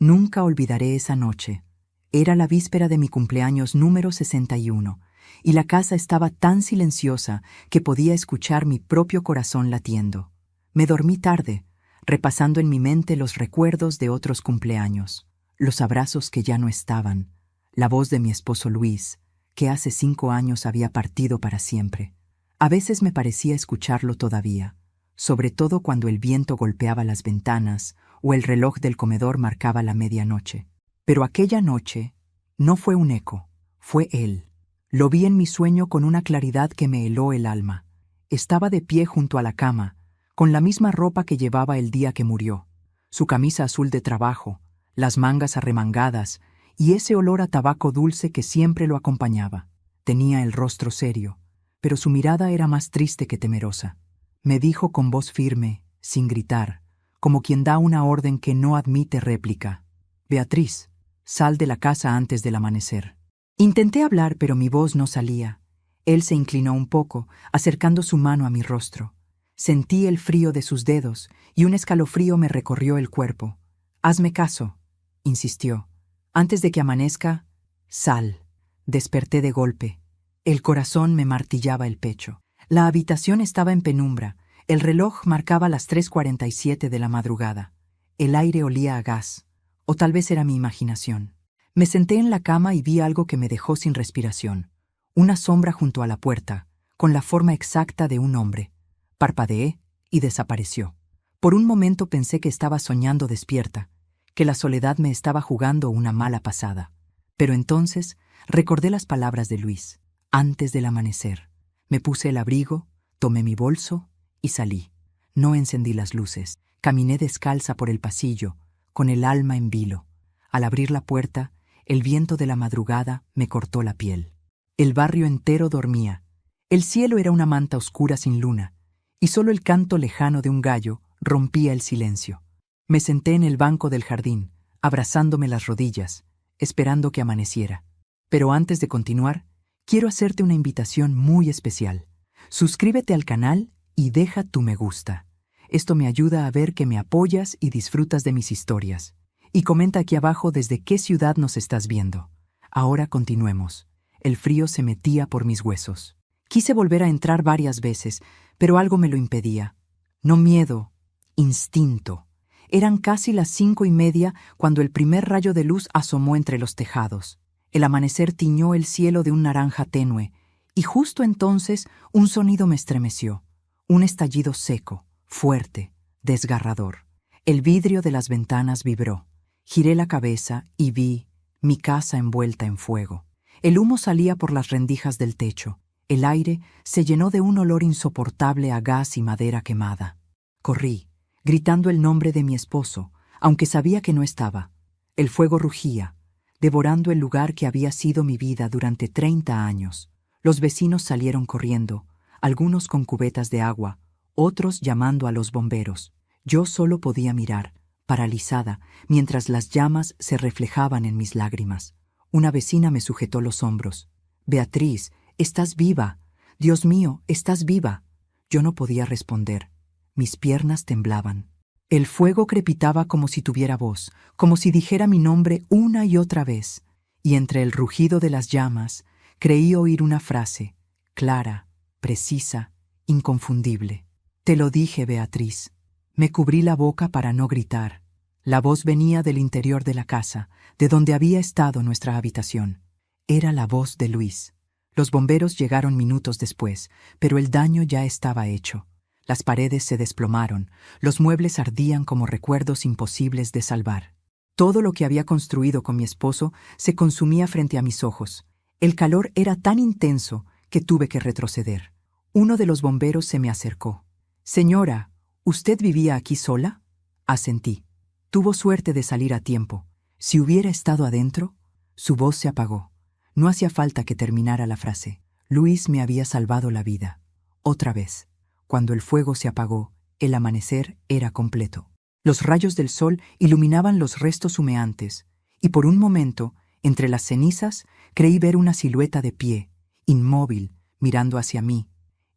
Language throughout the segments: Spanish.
Nunca olvidaré esa noche. Era la víspera de mi cumpleaños número 61, y la casa estaba tan silenciosa que podía escuchar mi propio corazón latiendo. Me dormí tarde, repasando en mi mente los recuerdos de otros cumpleaños, los abrazos que ya no estaban, la voz de mi esposo Luis, que hace 5 años había partido para siempre. A veces me parecía escucharlo todavía, sobre todo cuando el viento golpeaba las ventanas o el reloj del comedor marcaba la medianoche. Pero aquella noche no fue un eco, fue él. Lo vi en mi sueño con una claridad que me heló el alma. Estaba de pie junto a la cama, con la misma ropa que llevaba el día que murió, su camisa azul de trabajo, las mangas arremangadas y ese olor a tabaco dulce que siempre lo acompañaba. Tenía el rostro serio, pero su mirada era más triste que temerosa. Me dijo con voz firme, sin gritar, como quien da una orden que no admite réplica: «Beatriz, sal de la casa antes del amanecer». Intenté hablar, pero mi voz no salía. Él se inclinó un poco, acercando su mano a mi rostro. Sentí el frío de sus dedos y un escalofrío me recorrió el cuerpo. «Hazme caso», insistió. «Antes de que amanezca, sal». Desperté de golpe. El corazón me martillaba el pecho. La habitación estaba en penumbra. El reloj marcaba las 3:47 de la madrugada. El aire olía a gas, o tal vez era mi imaginación. Me senté en la cama y vi algo que me dejó sin respiración. Una sombra junto a la puerta, con la forma exacta de un hombre. Parpadeé y desapareció. Por un momento pensé que estaba soñando despierta, que la soledad me estaba jugando una mala pasada. Pero entonces recordé las palabras de Luis, antes del amanecer. Me puse el abrigo, tomé mi bolso y salí. No encendí las luces. Caminé descalza por el pasillo, con el alma en vilo. Al abrir la puerta, el viento de la madrugada me cortó la piel. El barrio entero dormía. El cielo era una manta oscura sin luna, y solo el canto lejano de un gallo rompía el silencio. Me senté en el banco del jardín, abrazándome las rodillas, esperando que amaneciera. Pero antes de continuar, quiero hacerte una invitación muy especial. Suscríbete al canal y deja tu me gusta. Esto me ayuda a ver que me apoyas y disfrutas de mis historias. Y comenta aquí abajo desde qué ciudad nos estás viendo. Ahora continuemos. El frío se metía por mis huesos. Quise volver a entrar varias veces, pero algo me lo impedía. No miedo, instinto. Eran casi las 5:30 cuando el primer rayo de luz asomó entre los tejados. El amanecer tiñó el cielo de un naranja tenue, y justo entonces un sonido me estremeció. Un estallido seco, fuerte, desgarrador. El vidrio de las ventanas vibró. Giré la cabeza y vi mi casa envuelta en fuego. El humo salía por las rendijas del techo. El aire se llenó de un olor insoportable a gas y madera quemada. Corrí, gritando el nombre de mi esposo, aunque sabía que no estaba. El fuego rugía, devorando el lugar que había sido mi vida durante 30 años. Los vecinos salieron corriendo, algunos con cubetas de agua, otros llamando a los bomberos. Yo solo podía mirar, paralizada, mientras las llamas se reflejaban en mis lágrimas. Una vecina me sujetó los hombros. «Beatriz, estás viva. Dios mío, estás viva». Yo no podía responder. Mis piernas temblaban. El fuego crepitaba como si tuviera voz, como si dijera mi nombre una y otra vez. Y entre el rugido de las llamas, creí oír una frase, clara, precisa, inconfundible. «Te lo dije, Beatriz». Me cubrí la boca para no gritar. La voz venía del interior de la casa, de donde había estado nuestra habitación. Era la voz de Luis. Los bomberos llegaron minutos después, pero el daño ya estaba hecho. Las paredes se desplomaron, los muebles ardían como recuerdos imposibles de salvar. Todo lo que había construido con mi esposo se consumía frente a mis ojos. El calor era tan intenso que tuve que retroceder. Uno de los bomberos se me acercó. «Señora, ¿usted vivía aquí sola?». Asentí. Tuvo suerte de salir a tiempo. Si hubiera estado adentro, su voz se apagó. No hacía falta que terminara la frase. Luis me había salvado la vida. Otra vez. Cuando el fuego se apagó, el amanecer era completo. Los rayos del sol iluminaban los restos humeantes, y por un momento, entre las cenizas, creí ver una silueta de pie, inmóvil, mirando hacia mí.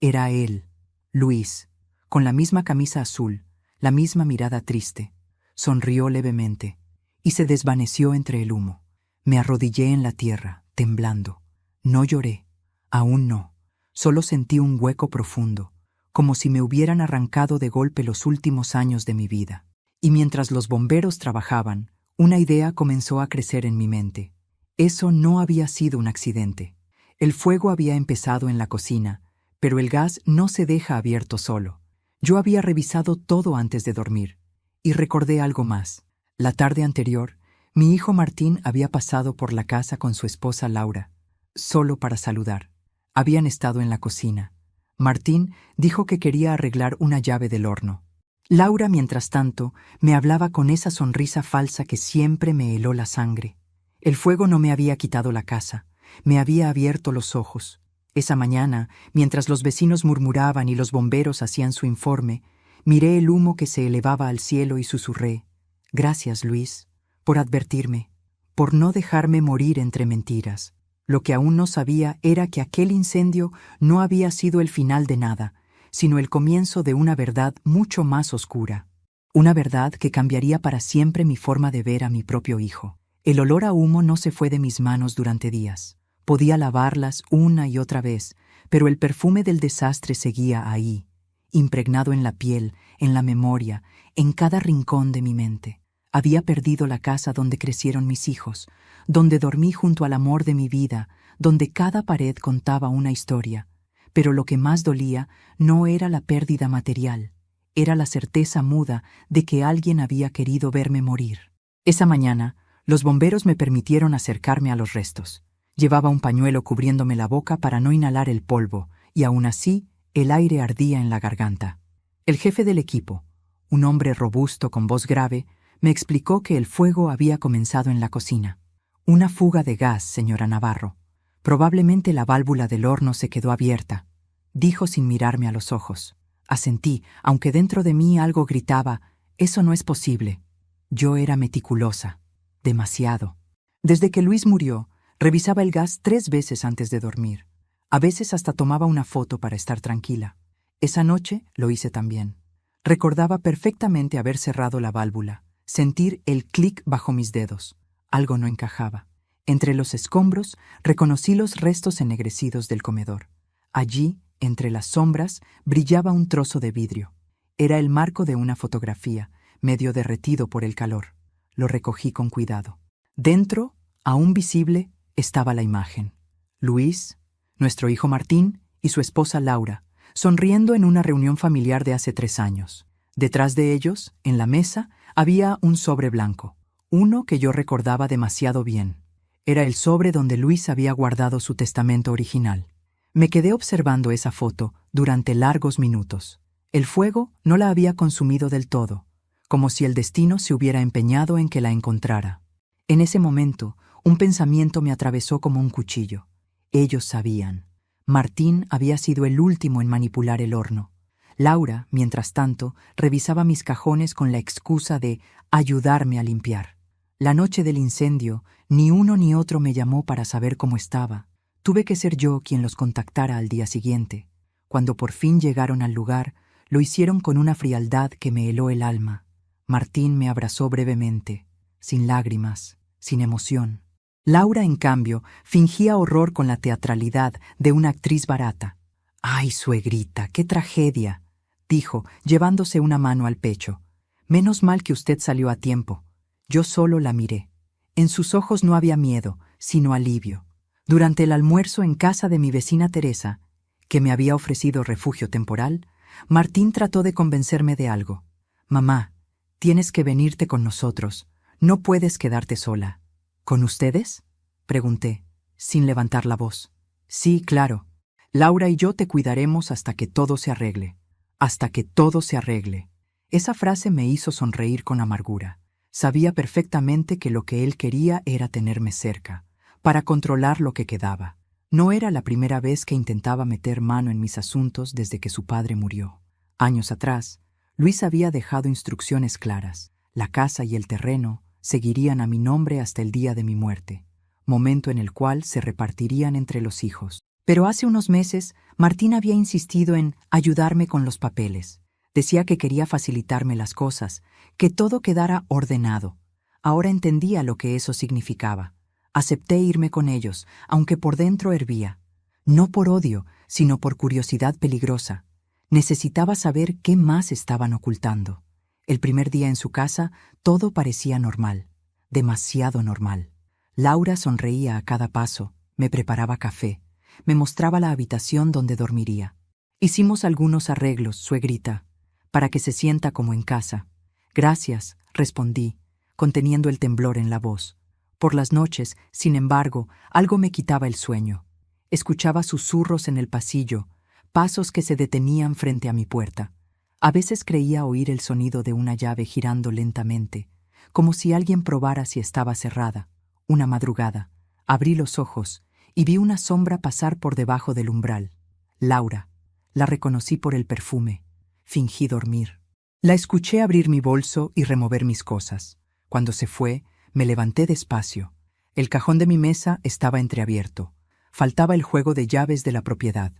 Era él, Luis, con la misma camisa azul, la misma mirada triste. Sonrió levemente, y se desvaneció entre el humo. Me arrodillé en la tierra, temblando. No lloré, aún no. Solo sentí un hueco profundo, como si me hubieran arrancado de golpe los últimos años de mi vida. Y mientras los bomberos trabajaban, una idea comenzó a crecer en mi mente. Eso no había sido un accidente. El fuego había empezado en la cocina, pero el gas no se deja abierto solo. Yo había revisado todo antes de dormir, y recordé algo más. La tarde anterior, mi hijo Martín había pasado por la casa con su esposa Laura, solo para saludar. Habían estado en la cocina. Martín dijo que quería arreglar una llave del horno. Laura, mientras tanto, me hablaba con esa sonrisa falsa que siempre me heló la sangre. El fuego no me había quitado la casa, me había abierto los ojos. Esa mañana, mientras los vecinos murmuraban y los bomberos hacían su informe, miré el humo que se elevaba al cielo y susurré: «Gracias, Luis, por advertirme, por no dejarme morir entre mentiras». Lo que aún no sabía era que aquel incendio no había sido el final de nada, sino el comienzo de una verdad mucho más oscura. Una verdad que cambiaría para siempre mi forma de ver a mi propio hijo. El olor a humo no se fue de mis manos durante días. Podía lavarlas una y otra vez, pero el perfume del desastre seguía ahí, impregnado en la piel, en la memoria, en cada rincón de mi mente. Había perdido la casa donde crecieron mis hijos, donde dormí junto al amor de mi vida, donde cada pared contaba una historia. Pero lo que más dolía no era la pérdida material, era la certeza muda de que alguien había querido verme morir. Esa mañana, los bomberos me permitieron acercarme a los restos. Llevaba un pañuelo cubriéndome la boca para no inhalar el polvo, y aún así, el aire ardía en la garganta. El jefe del equipo, un hombre robusto con voz grave, me explicó que el fuego había comenzado en la cocina. Una fuga de gas, señora Navarro. Probablemente la válvula del horno se quedó abierta, dijo sin mirarme a los ojos. Asentí, aunque dentro de mí algo gritaba: «Eso no es posible». Yo era meticulosa, demasiado. Desde que Luis murió, revisaba el gas 3 veces antes de dormir. A veces hasta tomaba una foto para estar tranquila. Esa noche lo hice también. Recordaba perfectamente haber cerrado la válvula, sentir el clic bajo mis dedos. Algo no encajaba. Entre los escombros reconocí los restos ennegrecidos del comedor. Allí, entre las sombras, brillaba un trozo de vidrio. Era el marco de una fotografía, medio derretido por el calor. Lo recogí con cuidado. Dentro, aún visible, estaba la imagen. Luis, nuestro hijo Martín y su esposa Laura, sonriendo en una reunión familiar de hace 3 años. Detrás de ellos, en la mesa, había un sobre blanco, uno que yo recordaba demasiado bien. Era el sobre donde Luis había guardado su testamento original. Me quedé observando esa foto durante largos minutos. El fuego no la había consumido del todo, como si el destino se hubiera empeñado en que la encontrara. En ese momento, un pensamiento me atravesó como un cuchillo. Ellos sabían. Martín había sido el último en manipular el horno. Laura, mientras tanto, revisaba mis cajones con la excusa de ayudarme a limpiar. La noche del incendio, ni uno ni otro me llamó para saber cómo estaba. Tuve que ser yo quien los contactara al día siguiente. Cuando por fin llegaron al lugar, lo hicieron con una frialdad que me heló el alma. Martín me abrazó brevemente, sin lágrimas, sin emoción. Laura, en cambio, fingía horror con la teatralidad de una actriz barata. «Ay, suegrita, qué tragedia», dijo, llevándose una mano al pecho. «Menos mal que usted salió a tiempo». Yo solo la miré. En sus ojos no había miedo, sino alivio. Durante el almuerzo en casa de mi vecina Teresa, que me había ofrecido refugio temporal, Martín trató de convencerme de algo. «Mamá, tienes que venirte con nosotros. No puedes quedarte sola». «¿Con ustedes?», pregunté, sin levantar la voz. «Sí, claro. Laura y yo te cuidaremos hasta que todo se arregle. Hasta que todo se arregle». Esa frase me hizo sonreír con amargura. Sabía perfectamente que lo que él quería era tenerme cerca, para controlar lo que quedaba. No era la primera vez que intentaba meter mano en mis asuntos desde que su padre murió. Años atrás, Luis había dejado instrucciones claras. La casa y el terreno seguirían a mi nombre hasta el día de mi muerte, momento en el cual se repartirían entre los hijos. Pero hace unos meses, Martín había insistido en ayudarme con los papeles. Decía que quería facilitarme las cosas, que todo quedara ordenado. Ahora entendía lo que eso significaba. Acepté irme con ellos, aunque por dentro hervía. No por odio, sino por curiosidad peligrosa. Necesitaba saber qué más estaban ocultando. El primer día en su casa, todo parecía normal. Demasiado normal. Laura sonreía a cada paso, me preparaba café, me mostraba la habitación donde dormiría. Hicimos algunos arreglos, suegrita, para que se sienta como en casa. Gracias, respondí, conteniendo el temblor en la voz. Por las noches, sin embargo, algo me quitaba el sueño. Escuchaba susurros en el pasillo, pasos que se detenían frente a mi puerta. A veces creía oír el sonido de una llave girando lentamente, como si alguien probara si estaba cerrada. Una madrugada, abrí los ojos y vi una sombra pasar por debajo del umbral. Laura. La reconocí por el perfume. Fingí dormir. La escuché abrir mi bolso y remover mis cosas. Cuando se fue, me levanté despacio. El cajón de mi mesa estaba entreabierto. Faltaba el juego de llaves de la propiedad.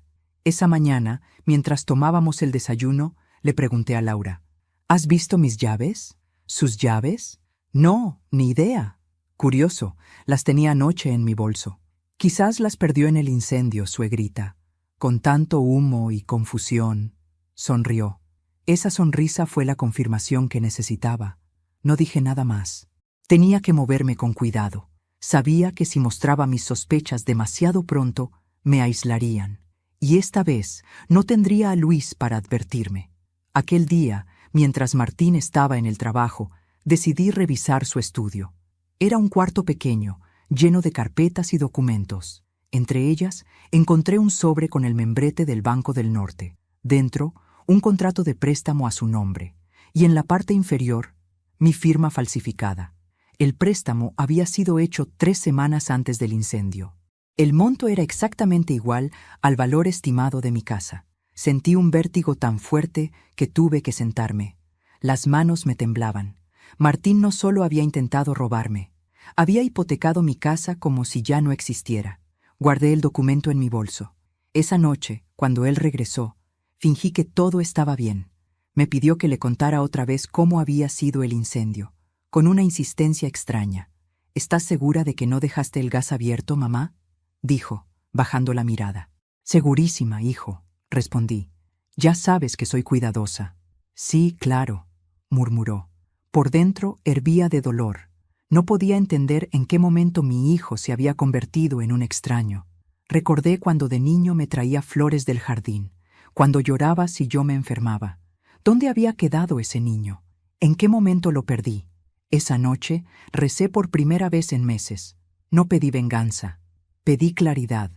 Esa mañana, mientras tomábamos el desayuno, le pregunté a Laura, ¿has visto mis llaves? ¿Sus llaves? No, ni idea. Curioso, las tenía anoche en mi bolso. Quizás las perdió en el incendio, suegrita. Con tanto humo y confusión. Sonrió. Esa sonrisa fue la confirmación que necesitaba. No dije nada más. Tenía que moverme con cuidado. Sabía que si mostraba mis sospechas demasiado pronto, me aislarían. Y esta vez no tendría a Luis para advertirme. Aquel día, mientras Martín estaba en el trabajo, decidí revisar su estudio. Era un cuarto pequeño, lleno de carpetas y documentos. Entre ellas, encontré un sobre con el membrete del Banco del Norte. Dentro, un contrato de préstamo a su nombre. Y en la parte inferior, mi firma falsificada. El préstamo había sido hecho 3 semanas antes del incendio. El monto era exactamente igual al valor estimado de mi casa. Sentí un vértigo tan fuerte que tuve que sentarme. Las manos me temblaban. Martín no solo había intentado robarme, había hipotecado mi casa como si ya no existiera. Guardé el documento en mi bolso. Esa noche, cuando él regresó, fingí que todo estaba bien. Me pidió que le contara otra vez cómo había sido el incendio, con una insistencia extraña. ¿Estás segura de que no dejaste el gas abierto, mamá?, dijo, bajando la mirada. Segurísima, hijo, respondí. Ya sabes que soy cuidadosa. Sí, claro, murmuró. Por dentro hervía de dolor. No podía entender en qué momento mi hijo se había convertido en un extraño. Recordé cuando de niño me traía flores del jardín, cuando lloraba si yo me enfermaba. ¿Dónde había quedado ese niño? ¿En qué momento lo perdí? Esa noche recé por primera vez en meses. No pedí venganza, pedí claridad.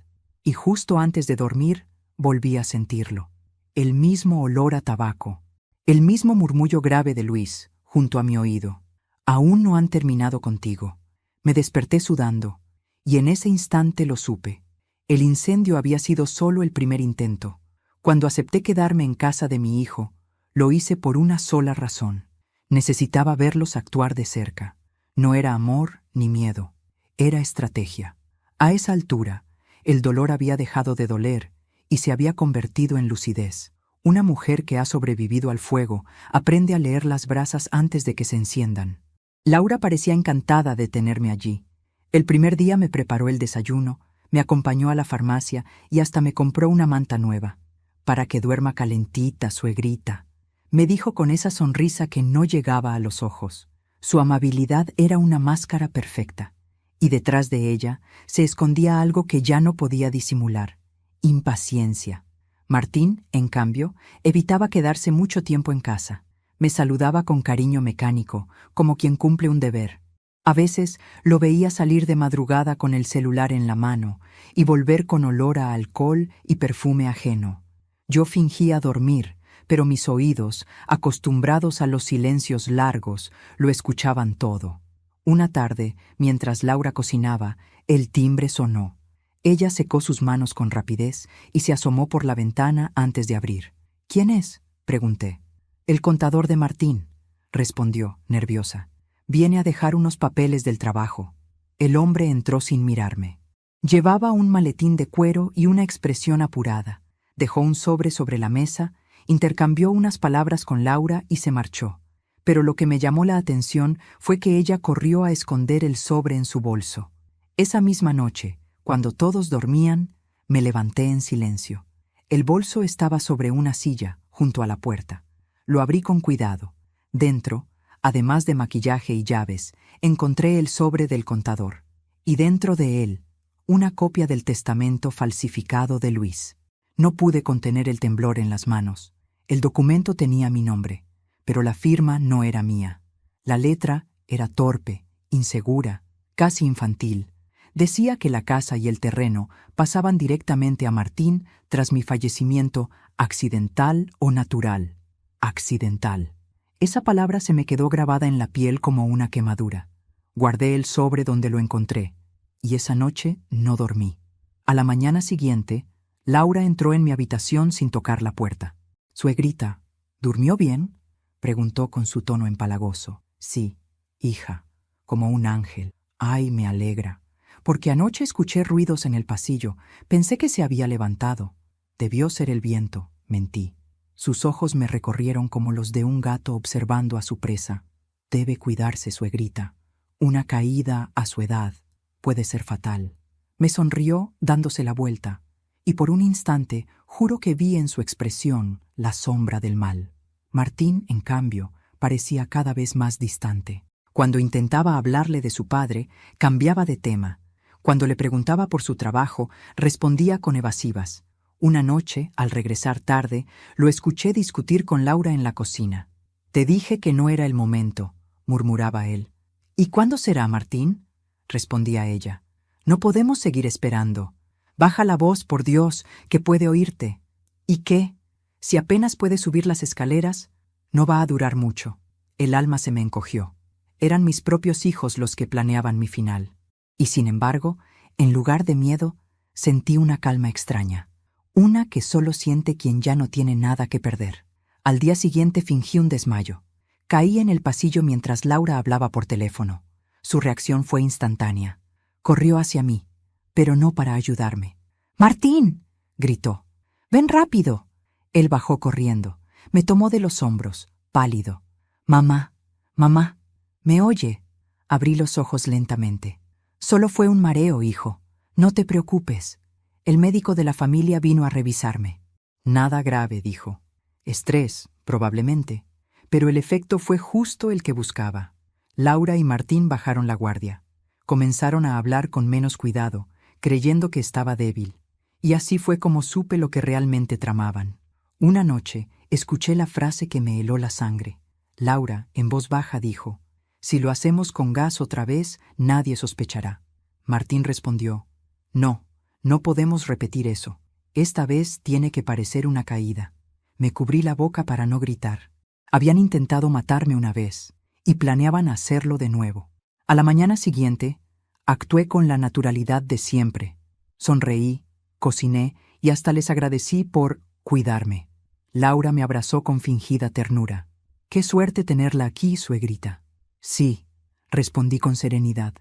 Y justo antes de dormir, volví a sentirlo. El mismo olor a tabaco. El mismo murmullo grave de Luis, junto a mi oído. Aún no han terminado contigo. Me desperté sudando, y en ese instante lo supe. El incendio había sido solo el primer intento. Cuando acepté quedarme en casa de mi hijo, lo hice por una sola razón. Necesitaba verlos actuar de cerca. No era amor ni miedo, era estrategia. A esa altura, el dolor había dejado de doler y se había convertido en lucidez. Una mujer que ha sobrevivido al fuego aprende a leer las brasas antes de que se enciendan. Laura parecía encantada de tenerme allí. El primer día me preparó el desayuno, me acompañó a la farmacia y hasta me compró una manta nueva. Para que duerma calentita, suegrita, me dijo con esa sonrisa que no llegaba a los ojos. Su amabilidad era una máscara perfecta, y detrás de ella se escondía algo que ya no podía disimular: impaciencia. Martín, en cambio, evitaba quedarse mucho tiempo en casa. Me saludaba con cariño mecánico, como quien cumple un deber. A veces lo veía salir de madrugada con el celular en la mano y volver con olor a alcohol y perfume ajeno. Yo fingía dormir, pero mis oídos, acostumbrados a los silencios largos, lo escuchaban todo. Una tarde, mientras Laura cocinaba, el timbre sonó. Ella secó sus manos con rapidez y se asomó por la ventana antes de abrir. ¿Quién es?, pregunté. El contador de Martín, respondió, nerviosa. Viene a dejar unos papeles del trabajo. El hombre entró sin mirarme. Llevaba un maletín de cuero y una expresión apurada. Dejó un sobre la mesa, intercambió unas palabras con Laura y se marchó. pero lo que me llamó la atención fue que ella corrió a esconder el sobre en su bolso. Esa misma noche, cuando todos dormían, me levanté en silencio. El bolso estaba sobre una silla, junto a la puerta. Lo abrí con cuidado. Dentro, además de maquillaje y llaves, encontré el sobre del contador. Y dentro de él, una copia del testamento falsificado de Luis. No pude contener el temblor en las manos. El documento tenía mi nombre, pero la firma no era mía. La letra era torpe, insegura, casi infantil. Decía que la casa y el terreno pasaban directamente a Martín tras mi fallecimiento, accidental o natural. Accidental. Esa palabra se me quedó grabada en la piel como una quemadura. Guardé el sobre donde lo encontré, y esa noche no dormí. A la mañana siguiente, Laura entró en mi habitación sin tocar la puerta. «Suegrita, ¿durmió bien?», preguntó con su tono empalagoso. «Sí, hija, como un ángel. Ay, me alegra. Porque anoche escuché ruidos en el pasillo. Pensé que se había levantado. Debió ser el viento», mentí. Sus ojos me recorrieron como los de un gato observando a su presa. «Debe cuidarse, suegrita. Una caída a su edad puede ser fatal». Me sonrió dándose la vuelta, y por un instante juro que vi en su expresión la sombra del mal. Martín, en cambio, parecía cada vez más distante. Cuando intentaba hablarle de su padre, cambiaba de tema. Cuando le preguntaba por su trabajo, respondía con evasivas. Una noche, al regresar tarde, lo escuché discutir con Laura en la cocina. «Te dije que no era el momento», murmuraba él. «¿Y cuándo será, Martín?», respondía ella. «No podemos seguir esperando. Baja la voz, por Dios, que puede oírte». «¿Y qué? Si apenas puede subir las escaleras, no va a durar mucho». El alma se me encogió. Eran mis propios hijos los que planeaban mi final. Y sin embargo, en lugar de miedo, sentí una calma extraña. Una que solo siente quien ya no tiene nada que perder. Al día siguiente fingí un desmayo. Caí en el pasillo mientras Laura hablaba por teléfono. Su reacción fue instantánea. Corrió hacia mí, pero no para ayudarme. «¡Martín!», gritó. «¡Ven rápido!». Él bajó corriendo. Me tomó de los hombros, pálido. «Mamá, mamá, ¿me oye?». Abrí los ojos lentamente. «Solo fue un mareo, hijo. No te preocupes. El médico de la familia vino a revisarme». «Nada grave», dijo. «Estrés, probablemente». Pero el efecto fue justo el que buscaba. Laura y Martín bajaron la guardia. Comenzaron a hablar con menos cuidado, creyendo que estaba débil. Y así fue como supe lo que realmente tramaban. Una noche escuché la frase que me heló la sangre. Laura, en voz baja, dijo: «Si lo hacemos con gas otra vez, nadie sospechará». Martín respondió: «No, no podemos repetir eso. Esta vez tiene que parecer una caída». Me cubrí la boca para no gritar. Habían intentado matarme una vez, y planeaban hacerlo de nuevo. A la mañana siguiente, actué con la naturalidad de siempre. Sonreí, cociné y hasta les agradecí por cuidarme. Laura me abrazó con fingida ternura. «Qué suerte tenerla aquí, suegrita». «Sí», respondí con serenidad.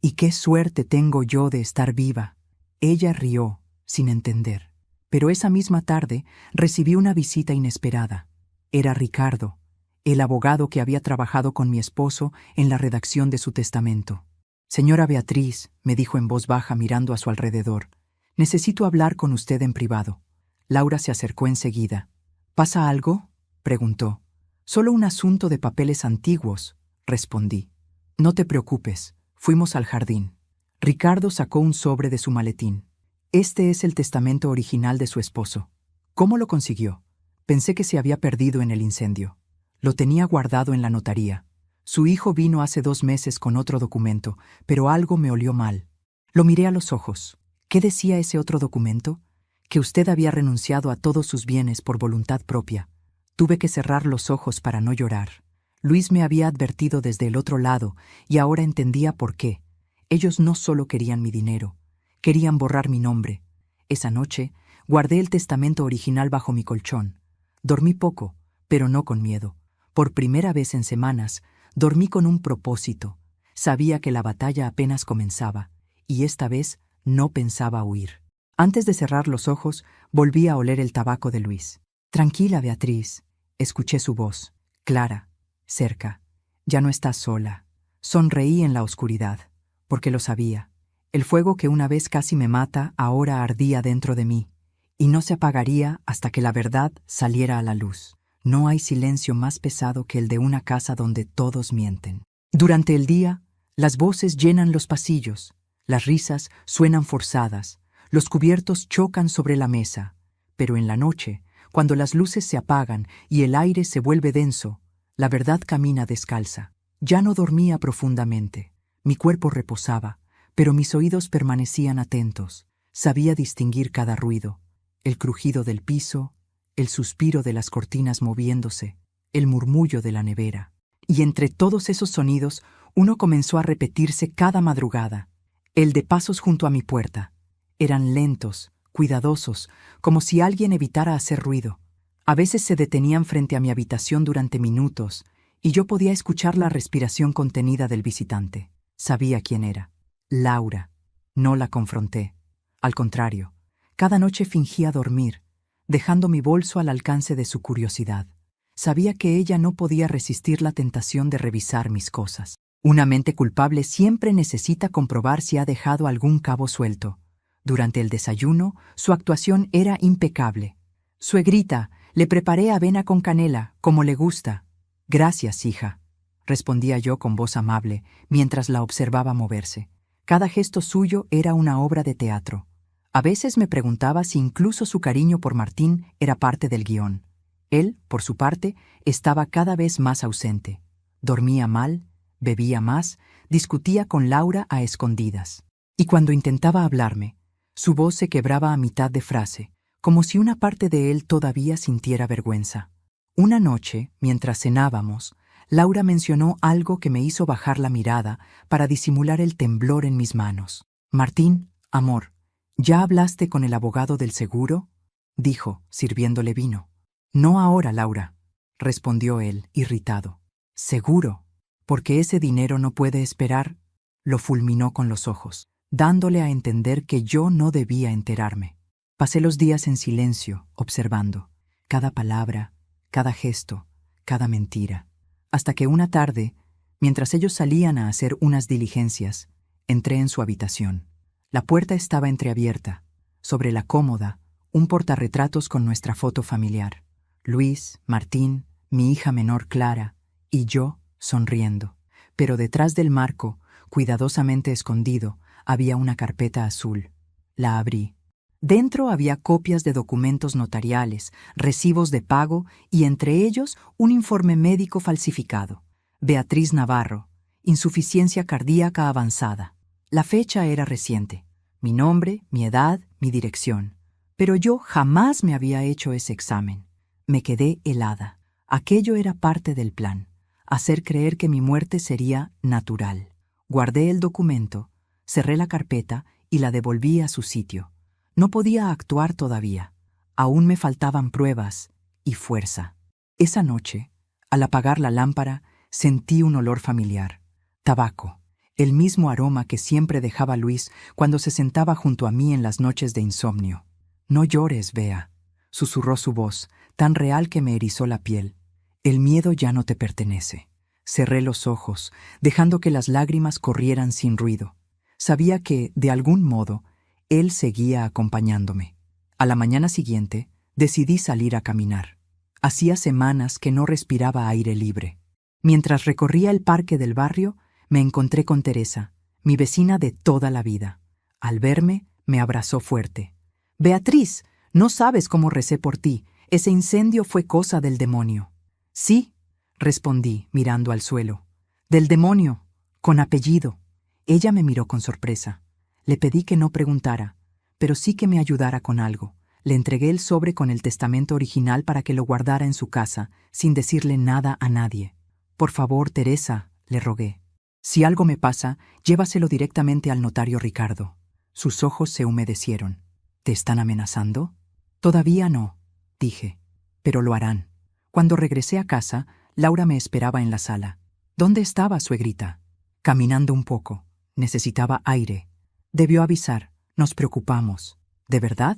«Y qué suerte tengo yo de estar viva». Ella rió, sin entender. Pero esa misma tarde recibí una visita inesperada. Era Ricardo, el abogado que había trabajado con mi esposo en la redacción de su testamento. «Señora Beatriz», me dijo en voz baja mirando a su alrededor, «necesito hablar con usted en privado». Laura se acercó enseguida. «¿Pasa algo?», preguntó. «Solo un asunto de papeles antiguos», respondí. «No te preocupes». Fuimos al jardín. Ricardo sacó un sobre de su maletín. «Este es el testamento original de su esposo». «¿Cómo lo consiguió?». «Pensé que se había perdido en el incendio. Lo tenía guardado en la notaría. Su hijo vino hace 2 meses con otro documento, pero algo me olió mal». Lo miré a los ojos. ¿Qué decía ese otro documento? Que usted había renunciado a todos sus bienes por voluntad propia. Tuve que cerrar los ojos para no llorar. Luis me había advertido desde el otro lado y ahora entendía por qué. Ellos no solo querían mi dinero, querían borrar mi nombre. Esa noche guardé el testamento original bajo mi colchón. Dormí poco, pero no con miedo. Por primera vez en semanas, dormí con un propósito. Sabía que la batalla apenas comenzaba, y esta vez no pensaba huir. Antes de cerrar los ojos, volví a oler el tabaco de Luis. «Tranquila, Beatriz», escuché su voz, clara, cerca. Ya no estás sola. Sonreí en la oscuridad, porque lo sabía. El fuego que una vez casi me mata ahora ardía dentro de mí, y no se apagaría hasta que la verdad saliera a la luz. No hay silencio más pesado que el de una casa donde todos mienten. Durante el día, las voces llenan los pasillos, las risas suenan forzadas, los cubiertos chocan sobre la mesa, pero en la noche, cuando las luces se apagan y el aire se vuelve denso, la verdad camina descalza. Ya no dormía profundamente, mi cuerpo reposaba, pero mis oídos permanecían atentos. Sabía distinguir cada ruido, el crujido del piso, el suspiro de las cortinas moviéndose, el murmullo de la nevera. Y entre todos esos sonidos, uno comenzó a repetirse cada madrugada, el de pasos junto a mi puerta. Eran lentos, cuidadosos, como si alguien evitara hacer ruido. A veces se detenían frente a mi habitación durante minutos, y yo podía escuchar la respiración contenida del visitante. Sabía quién era. Laura. No la confronté. Al contrario, cada noche fingía dormir, dejando mi bolso al alcance de su curiosidad. Sabía que ella no podía resistir la tentación de revisar mis cosas. Una mente culpable siempre necesita comprobar si ha dejado algún cabo suelto. Durante el desayuno, su actuación era impecable. «Suegrita, le preparé avena con canela, como le gusta». «Gracias, hija», respondía yo con voz amable, mientras la observaba moverse. Cada gesto suyo era una obra de teatro. A veces me preguntaba si incluso su cariño por Martín era parte del guión. Él, por su parte, estaba cada vez más ausente. Dormía mal, bebía más, discutía con Laura a escondidas. Y cuando intentaba hablarme, su voz se quebraba a mitad de frase, como si una parte de él todavía sintiera vergüenza. Una noche, mientras cenábamos, Laura mencionó algo que me hizo bajar la mirada para disimular el temblor en mis manos. «Martín, amor, ¿ya hablaste con el abogado del seguro?», dijo, sirviéndole vino. «No ahora, Laura», respondió él, irritado. «Seguro, porque ese dinero no puede esperar», lo fulminó con los ojos, dándole a entender que yo no debía enterarme. Pasé los días en silencio, observando cada palabra, cada gesto, cada mentira, hasta que una tarde, mientras ellos salían a hacer unas diligencias, entré en su habitación. La puerta estaba entreabierta. Sobre la cómoda, un portarretratos con nuestra foto familiar. Luis, Martín, mi hija menor Clara, y yo sonriendo. Pero detrás del marco, cuidadosamente escondido, había una carpeta azul. La abrí. Dentro había copias de documentos notariales, recibos de pago y entre ellos un informe médico falsificado. Beatriz Navarro, insuficiencia cardíaca avanzada. La fecha era reciente. Mi nombre, mi edad, mi dirección. Pero yo jamás me había hecho ese examen. Me quedé helada. Aquello era parte del plan. Hacer creer que mi muerte sería natural. Guardé el documento, cerré la carpeta y la devolví a su sitio. No podía actuar todavía. Aún me faltaban pruebas y fuerza. Esa noche, al apagar la lámpara, sentí un olor familiar. Tabaco. El mismo aroma que siempre dejaba Luis cuando se sentaba junto a mí en las noches de insomnio. «No llores, Bea», susurró su voz, tan real que me erizó la piel. «El miedo ya no te pertenece». Cerré los ojos, dejando que las lágrimas corrieran sin ruido. Sabía que, de algún modo, él seguía acompañándome. A la mañana siguiente, decidí salir a caminar. Hacía semanas que no respiraba aire libre. Mientras recorría el parque del barrio, me encontré con Teresa, mi vecina de toda la vida. Al verme, me abrazó fuerte. «Beatriz, no sabes cómo recé por ti. Ese incendio fue cosa del demonio». «Sí», respondí, mirando al suelo. «Del demonio, con apellido». Ella me miró con sorpresa. Le pedí que no preguntara, pero sí que me ayudara con algo. Le entregué el sobre con el testamento original para que lo guardara en su casa, sin decirle nada a nadie. «Por favor, Teresa», le rogué. «Si algo me pasa, llévaselo directamente al notario Ricardo». Sus ojos se humedecieron. «¿Te están amenazando?» «Todavía no», dije, «pero lo harán». Cuando regresé a casa, Laura me esperaba en la sala. «¿Dónde estaba, suegrita?» «Caminando un poco. Necesitaba aire». «Debió avisar. Nos preocupamos». «¿De verdad?»,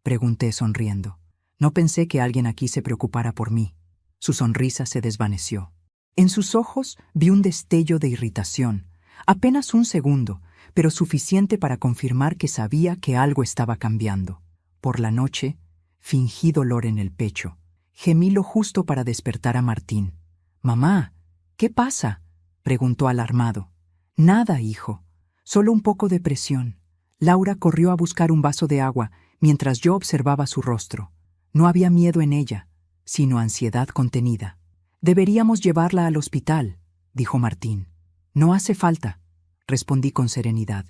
pregunté sonriendo. No pensé que alguien aquí se preocupara por mí. Su sonrisa se desvaneció. En sus ojos vi un destello de irritación, apenas un segundo, pero suficiente para confirmar que sabía que algo estaba cambiando. Por la noche, fingí dolor en el pecho. Gemí lo justo para despertar a Martín. «Mamá, ¿qué pasa?», preguntó alarmado. «Nada, hijo, solo un poco de presión». Laura corrió a buscar un vaso de agua mientras yo observaba su rostro. No había miedo en ella, sino ansiedad contenida. «Deberíamos llevarla al hospital», dijo Martín. «No hace falta», respondí con serenidad.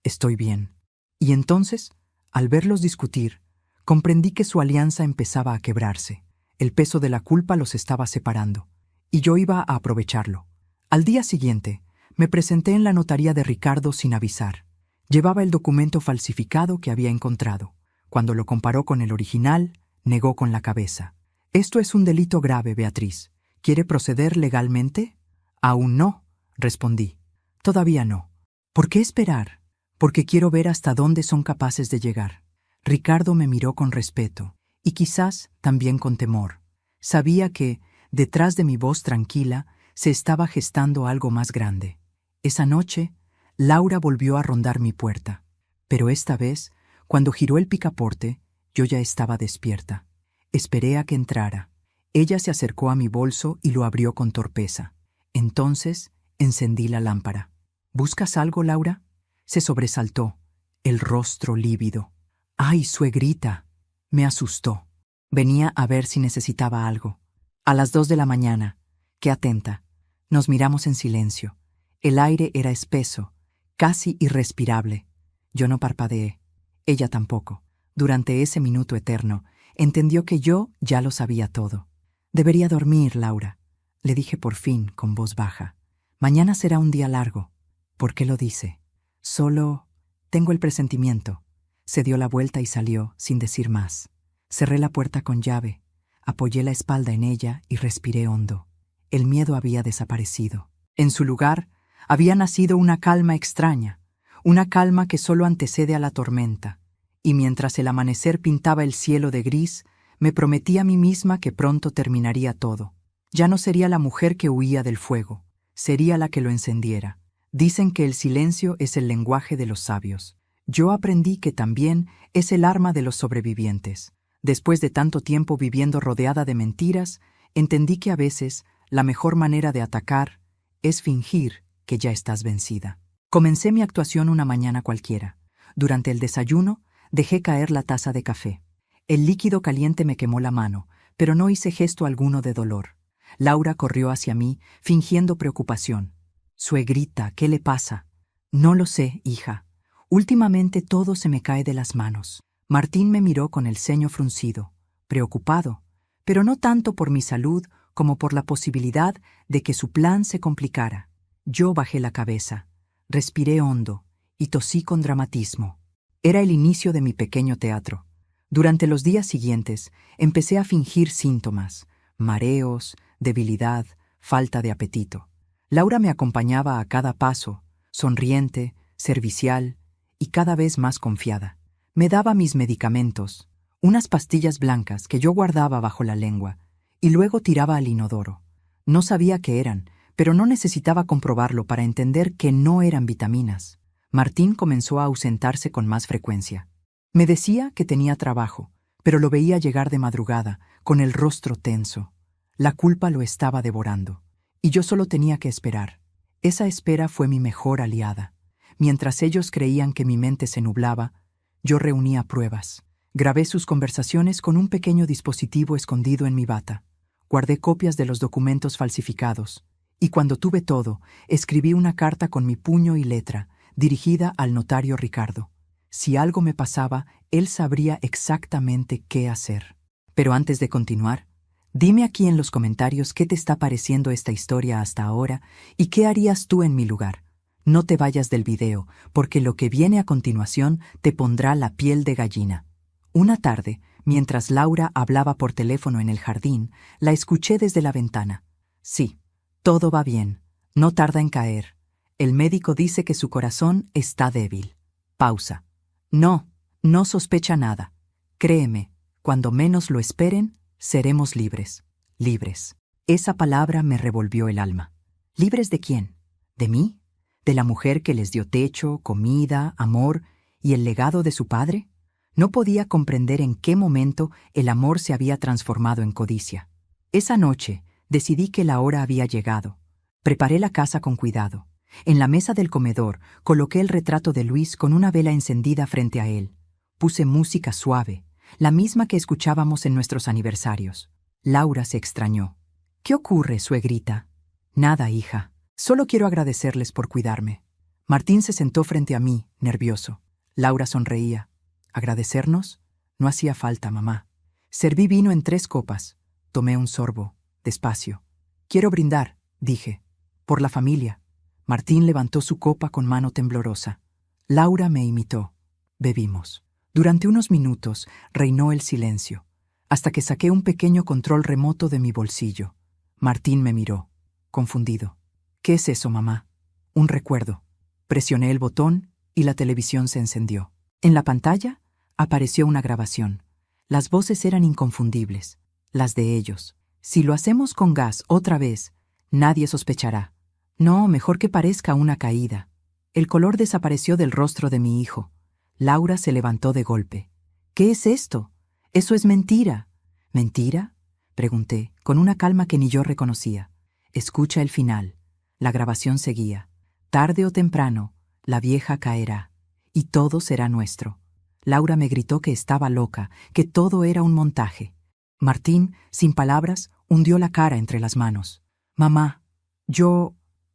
«Estoy bien». Y entonces, al verlos discutir, comprendí que su alianza empezaba a quebrarse. El peso de la culpa los estaba separando, y yo iba a aprovecharlo. Al día siguiente, me presenté en la notaría de Ricardo sin avisar. Llevaba el documento falsificado que había encontrado. Cuando lo comparó con el original, negó con la cabeza. «Esto es un delito grave, Beatriz. ¿Quiere proceder legalmente?» «Aún no», respondí. «Todavía no. ¿Por qué esperar? Porque quiero ver hasta dónde son capaces de llegar». Ricardo me miró con respeto, y quizás también con temor. Sabía que, detrás de mi voz tranquila, se estaba gestando algo más grande. Esa noche, Laura volvió a rondar mi puerta, pero esta vez, cuando giró el picaporte, yo ya estaba despierta. Esperé a que entrara. Ella se acercó a mi bolso y lo abrió con torpeza. Entonces, encendí la lámpara. «¿Buscas algo, Laura?». Se sobresaltó, el rostro lívido. «¡Ay, suegrita!». Me asustó. Venía a ver si necesitaba algo. A las 2 de la mañana. Qué atenta. Nos miramos en silencio. El aire era espeso, casi irrespirable. Yo no parpadeé. Ella tampoco. Durante ese minuto eterno, entendió que yo ya lo sabía todo. «Debería dormir, Laura», le dije por fin con voz baja. «Mañana será un día largo». «¿Por qué lo dice?». «Solo tengo el presentimiento». Se dio la vuelta y salió, sin decir más. Cerré la puerta con llave, apoyé la espalda en ella y respiré hondo. El miedo había desaparecido. En su lugar, había nacido una calma extraña, una calma que solo antecede a la tormenta. Y mientras el amanecer pintaba el cielo de gris, me prometí a mí misma que pronto terminaría todo. Ya no sería la mujer que huía del fuego, sería la que lo encendiera. Dicen que el silencio es el lenguaje de los sabios. Yo aprendí que también es el arma de los sobrevivientes. Después de tanto tiempo viviendo rodeada de mentiras, entendí que a veces la mejor manera de atacar es fingir que ya estás vencida. Comencé mi actuación una mañana cualquiera. Durante el desayuno, dejé caer la taza de café. El líquido caliente me quemó la mano, pero no hice gesto alguno de dolor. Laura corrió hacia mí, fingiendo preocupación. «Suegrita, ¿qué le pasa?». «No lo sé, hija. Últimamente todo se me cae de las manos». Martín me miró con el ceño fruncido, preocupado, pero no tanto por mi salud como por la posibilidad de que su plan se complicara. Yo bajé la cabeza, respiré hondo y tosí con dramatismo. Era el inicio de mi pequeño teatro. Durante los días siguientes empecé a fingir síntomas: mareos, debilidad, falta de apetito. Laura me acompañaba a cada paso, sonriente, servicial y cada vez más confiada. Me daba mis medicamentos, unas pastillas blancas que yo guardaba bajo la lengua, y luego tiraba al inodoro. No sabía qué eran, pero no necesitaba comprobarlo para entender que no eran vitaminas. Martín comenzó a ausentarse con más frecuencia. Me decía que tenía trabajo, pero lo veía llegar de madrugada, con el rostro tenso. La culpa lo estaba devorando, y yo solo tenía que esperar. Esa espera fue mi mejor aliada. Mientras ellos creían que mi mente se nublaba, yo reunía pruebas. Grabé sus conversaciones con un pequeño dispositivo escondido en mi bata. Guardé copias de los documentos falsificados. Y cuando tuve todo, escribí una carta con mi puño y letra, dirigida al notario Ricardo. Si algo me pasaba, él sabría exactamente qué hacer. Pero antes de continuar, dime aquí en los comentarios qué te está pareciendo esta historia hasta ahora y qué harías tú en mi lugar. No te vayas del video, porque lo que viene a continuación te pondrá la piel de gallina. Una tarde, mientras Laura hablaba por teléfono en el jardín, la escuché desde la ventana. «Sí, todo va bien. No tarda en caer. El médico dice que su corazón está débil». Pausa. «No, no sospecha nada. Créeme, cuando menos lo esperen, seremos libres. Libres». Esa palabra me revolvió el alma. ¿Libres de quién? ¿De mí? ¿De la mujer que les dio techo, comida, amor y el legado de su padre? No podía comprender en qué momento el amor se había transformado en codicia. Esa noche decidí que la hora había llegado. Preparé la casa con cuidado. En la mesa del comedor coloqué el retrato de Luis con una vela encendida frente a él. Puse música suave, la misma que escuchábamos en nuestros aniversarios. Laura se extrañó. «¿Qué ocurre, suegrita?» «Nada, hija. Solo quiero agradecerles por cuidarme». Martín se sentó frente a mí, nervioso. Laura sonreía. ¿Agradecernos? No hacía falta, mamá. Serví vino en 3 copas. Tomé un sorbo, despacio. «Quiero brindar», dije. «Por la familia». Martín levantó su copa con mano temblorosa. Laura me imitó. Bebimos. Durante unos minutos reinó el silencio, hasta que saqué un pequeño control remoto de mi bolsillo. Martín me miró, confundido. «¿Qué es eso, mamá?» «Un recuerdo». Presioné el botón y la televisión se encendió. En la pantalla apareció una grabación. Las voces eran inconfundibles, las de ellos. «Si lo hacemos con gas otra vez, nadie sospechará». «No, mejor que parezca una caída». El color desapareció del rostro de mi hijo. Laura se levantó de golpe. «¿Qué es esto? Eso es mentira». «¿Mentira?», pregunté, con una calma que ni yo reconocía. «Escucha el final». La grabación seguía. «Tarde o temprano, la vieja caerá, y todo será nuestro». Laura me gritó que estaba loca, que todo era un montaje. Martín, sin palabras, hundió la cara entre las manos. «Mamá, yo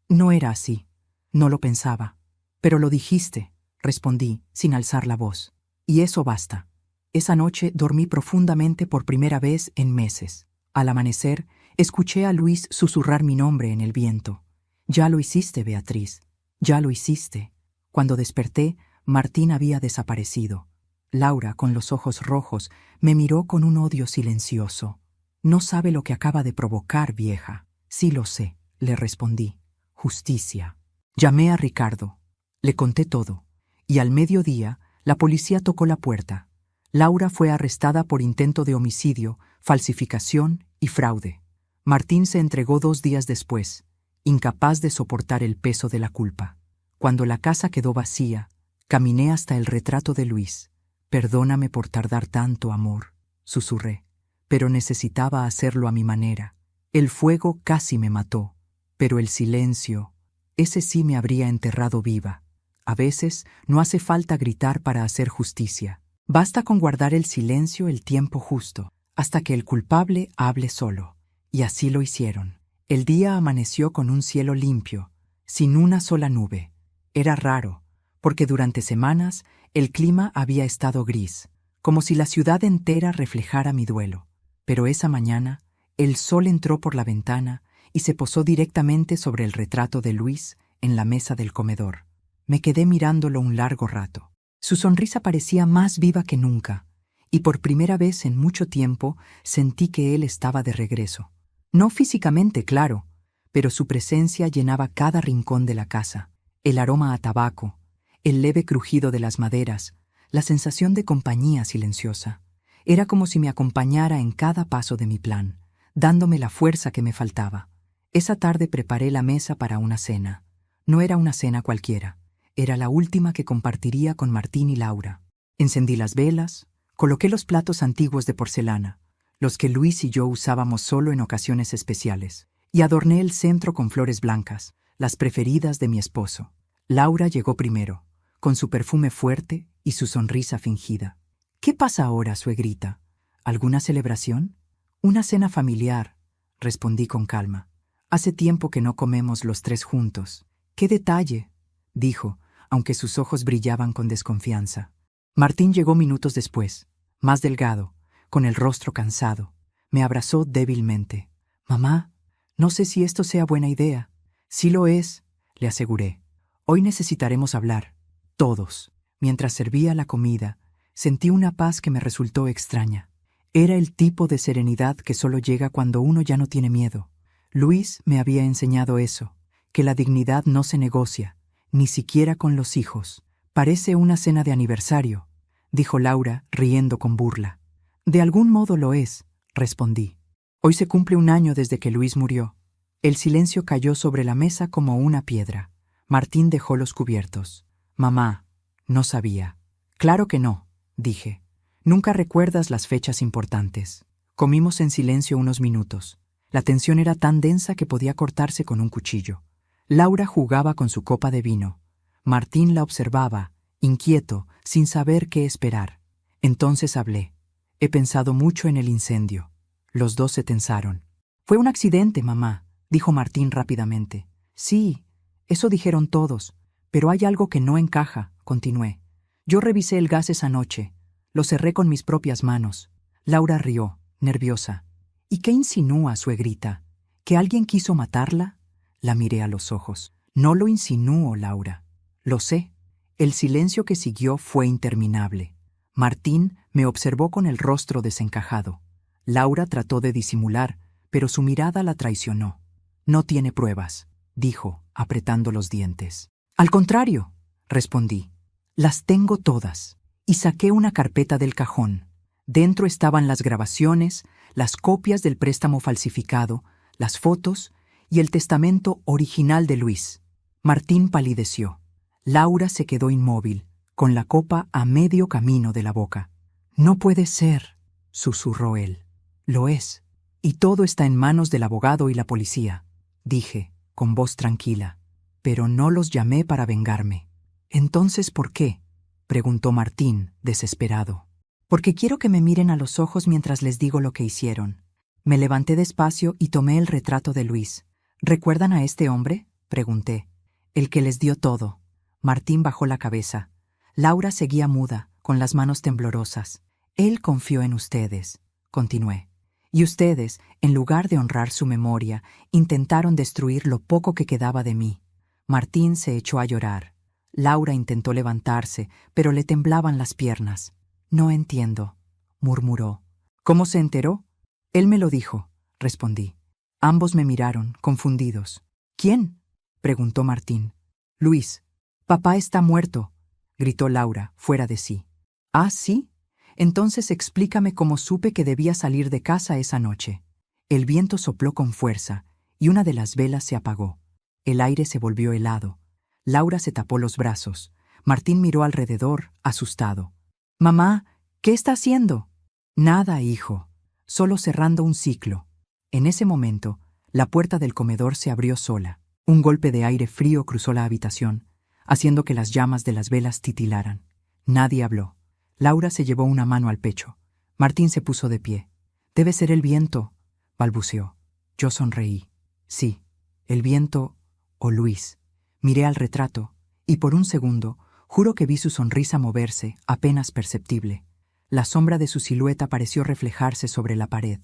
no era así. No lo pensaba». «Pero lo dijiste», respondí, sin alzar la voz. «Y eso basta». Esa noche dormí profundamente por primera vez en meses. Al amanecer, escuché a Luis susurrar mi nombre en el viento. «Ya lo hiciste, Beatriz. Ya lo hiciste». Cuando desperté, Martín había desaparecido. Laura, con los ojos rojos, me miró con un odio silencioso. «No sabe lo que acaba de provocar, vieja». «Sí lo sé», le respondí. «Justicia». Llamé a Ricardo. Le conté todo. Y al mediodía, la policía tocó la puerta. Laura fue arrestada por intento de homicidio, falsificación y fraude. Martín se entregó 2 días después, incapaz de soportar el peso de la culpa. Cuando la casa quedó vacía, caminé hasta el retrato de Luis. «Perdóname por tardar tanto, amor», susurré, pero necesitaba hacerlo a mi manera. El fuego casi me mató, pero el silencio, ese sí me habría enterrado viva. A veces no hace falta gritar para hacer justicia. Basta con guardar el silencio el tiempo justo, hasta que el culpable hable solo. Y así lo hicieron. El día amaneció con un cielo limpio, sin una sola nube. Era raro, porque durante semanas el clima había estado gris, como si la ciudad entera reflejara mi duelo. Pero esa mañana, el sol entró por la ventana y se posó directamente sobre el retrato de Luis en la mesa del comedor. Me quedé mirándolo un largo rato. Su sonrisa parecía más viva que nunca, y por primera vez en mucho tiempo sentí que él estaba de regreso. No físicamente, claro, pero su presencia llenaba cada rincón de la casa. El aroma a tabaco, el leve crujido de las maderas, la sensación de compañía silenciosa. Era como si me acompañara en cada paso de mi plan, dándome la fuerza que me faltaba. Esa tarde preparé la mesa para una cena. No era una cena cualquiera. Era la última que compartiría con Martín y Laura. Encendí las velas, coloqué los platos antiguos de porcelana, los que Luis y yo usábamos solo en ocasiones especiales, y adorné el centro con flores blancas, las preferidas de mi esposo. Laura llegó primero, con su perfume fuerte y su sonrisa fingida. «¿Qué pasa ahora, suegrita? ¿Alguna celebración?» «Una cena familiar», respondí con calma. «Hace tiempo que no comemos los 3 juntos». «¡Qué detalle!», dijo, aunque sus ojos brillaban con desconfianza. Martín llegó minutos después, más delgado, con el rostro cansado. Me abrazó débilmente. «Mamá, no sé si esto sea buena idea». «Sí lo es», le aseguré. «Hoy necesitaremos hablar, todos». Mientras servía la comida, sentí una paz que me resultó extraña. Era el tipo de serenidad que solo llega cuando uno ya no tiene miedo. Luis me había enseñado eso, que la dignidad no se negocia, ni siquiera con los hijos. «Parece una cena de aniversario», dijo Laura, riendo con burla. «De algún modo lo es», respondí. Hoy se cumple un año desde que Luis murió. El silencio cayó sobre la mesa como una piedra. Martín dejó los cubiertos. Mamá, no sabía. Claro que no, dije. Nunca recuerdas las fechas importantes. Comimos en silencio unos minutos. La tensión era tan densa que podía cortarse con un cuchillo. Laura jugaba con su copa de vino. Martín la observaba, inquieto, sin saber qué esperar. Entonces hablé. He pensado mucho en el incendio. Los dos se tensaron. Fue un accidente, mamá, dijo Martín rápidamente. Sí, eso dijeron todos, pero hay algo que no encaja, continué. Yo revisé el gas esa noche. Lo cerré con mis propias manos. Laura rió, nerviosa. ¿Y qué insinúa, suegrita? ¿Que alguien quiso matarla? La miré a los ojos. No lo insinúo, Laura. Lo sé. El silencio que siguió fue interminable. Martín me observó con el rostro desencajado. Laura trató de disimular, pero su mirada la traicionó. No tiene pruebas, dijo, apretando los dientes. Al contrario, respondí. Las tengo todas. Y saqué una carpeta del cajón. Dentro estaban las grabaciones, las copias del préstamo falsificado, las fotos y el testamento original de Luis. Martín palideció. Laura se quedó inmóvil, con la copa a medio camino de la boca. No puede ser, susurró él. Lo es. Y todo está en manos del abogado y la policía, dije, con voz tranquila. Pero no los llamé para vengarme. Entonces, ¿por qué? Preguntó Martín, desesperado. Porque quiero que me miren a los ojos mientras les digo lo que hicieron. Me levanté despacio y tomé el retrato de Luis. ¿Recuerdan a este hombre? Pregunté. El que les dio todo. Martín bajó la cabeza. Laura seguía muda, con las manos temblorosas. Él confió en ustedes, continué. Y ustedes, en lugar de honrar su memoria, intentaron destruir lo poco que quedaba de mí. Martín se echó a llorar. Laura intentó levantarse, pero le temblaban las piernas. No entiendo, murmuró. ¿Cómo se enteró? Él me lo dijo, respondí. Ambos me miraron, confundidos. ¿Quién? Preguntó Martín. Luis. Papá está muerto, gritó Laura, fuera de sí. ¿Ah, sí? Entonces explícame cómo supe que debía salir de casa esa noche. El viento sopló con fuerza, y una de las velas se apagó. El aire se volvió helado. Laura se tapó los brazos. Martín miró alrededor, asustado. «Mamá, ¿qué está haciendo?» «Nada, hijo. Solo cerrando un ciclo». En ese momento, la puerta del comedor se abrió sola. Un golpe de aire frío cruzó la habitación, haciendo que las llamas de las velas titilaran. Nadie habló. Laura se llevó una mano al pecho. Martín se puso de pie. «Debe ser el viento», balbuceó. Yo sonreí. Sí, el viento o Luis. Miré al retrato, y por un segundo, juro que vi su sonrisa moverse, apenas perceptible. La sombra de su silueta pareció reflejarse sobre la pared.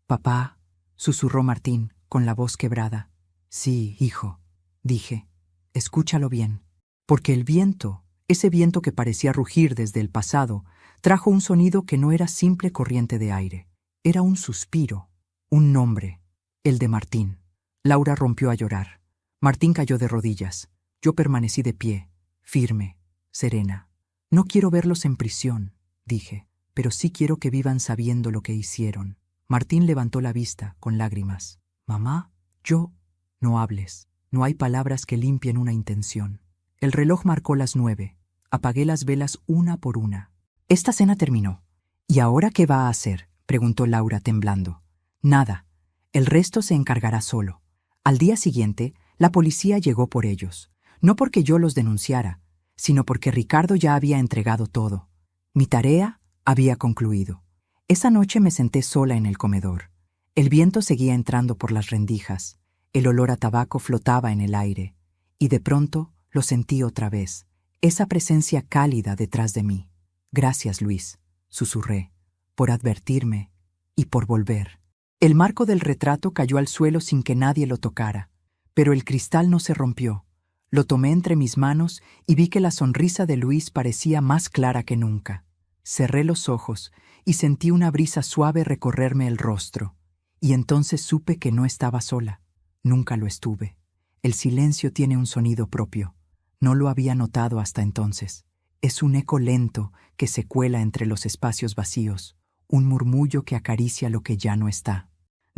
«Papá», susurró Martín, con la voz quebrada. «Sí, hijo», dije. «Escúchalo bien». Porque el viento, ese viento que parecía rugir desde el pasado, trajo un sonido que no era simple corriente de aire. Era un suspiro, un nombre, el de Martín. Laura rompió a llorar. Martín cayó de rodillas. Yo permanecí de pie, firme, serena. «No quiero verlos en prisión», dije, «pero sí quiero que vivan sabiendo lo que hicieron». Martín levantó la vista, con lágrimas. «Mamá, yo...» «No hables. No hay palabras que limpien una intención». El reloj marcó las 9. Apagué las velas una por una. Esta cena terminó. «¿Y ahora qué va a hacer?», preguntó Laura temblando. «Nada. El resto se encargará solo». Al día siguiente, la policía llegó por ellos. No porque yo los denunciara, sino porque Ricardo ya había entregado todo. Mi tarea había concluido. Esa noche me senté sola en el comedor. El viento seguía entrando por las rendijas. El olor a tabaco flotaba en el aire. Y de pronto lo sentí otra vez, esa presencia cálida detrás de mí. «Gracias, Luis», susurré, «por advertirme y por volver». El marco del retrato cayó al suelo sin que nadie lo tocara, pero el cristal no se rompió. Lo tomé entre mis manos y vi que la sonrisa de Luis parecía más clara que nunca. Cerré los ojos y sentí una brisa suave recorrerme el rostro. Y entonces supe que no estaba sola. Nunca lo estuve. El silencio tiene un sonido propio. No lo había notado hasta entonces. Es un eco lento que se cuela entre los espacios vacíos, un murmullo que acaricia lo que ya no está.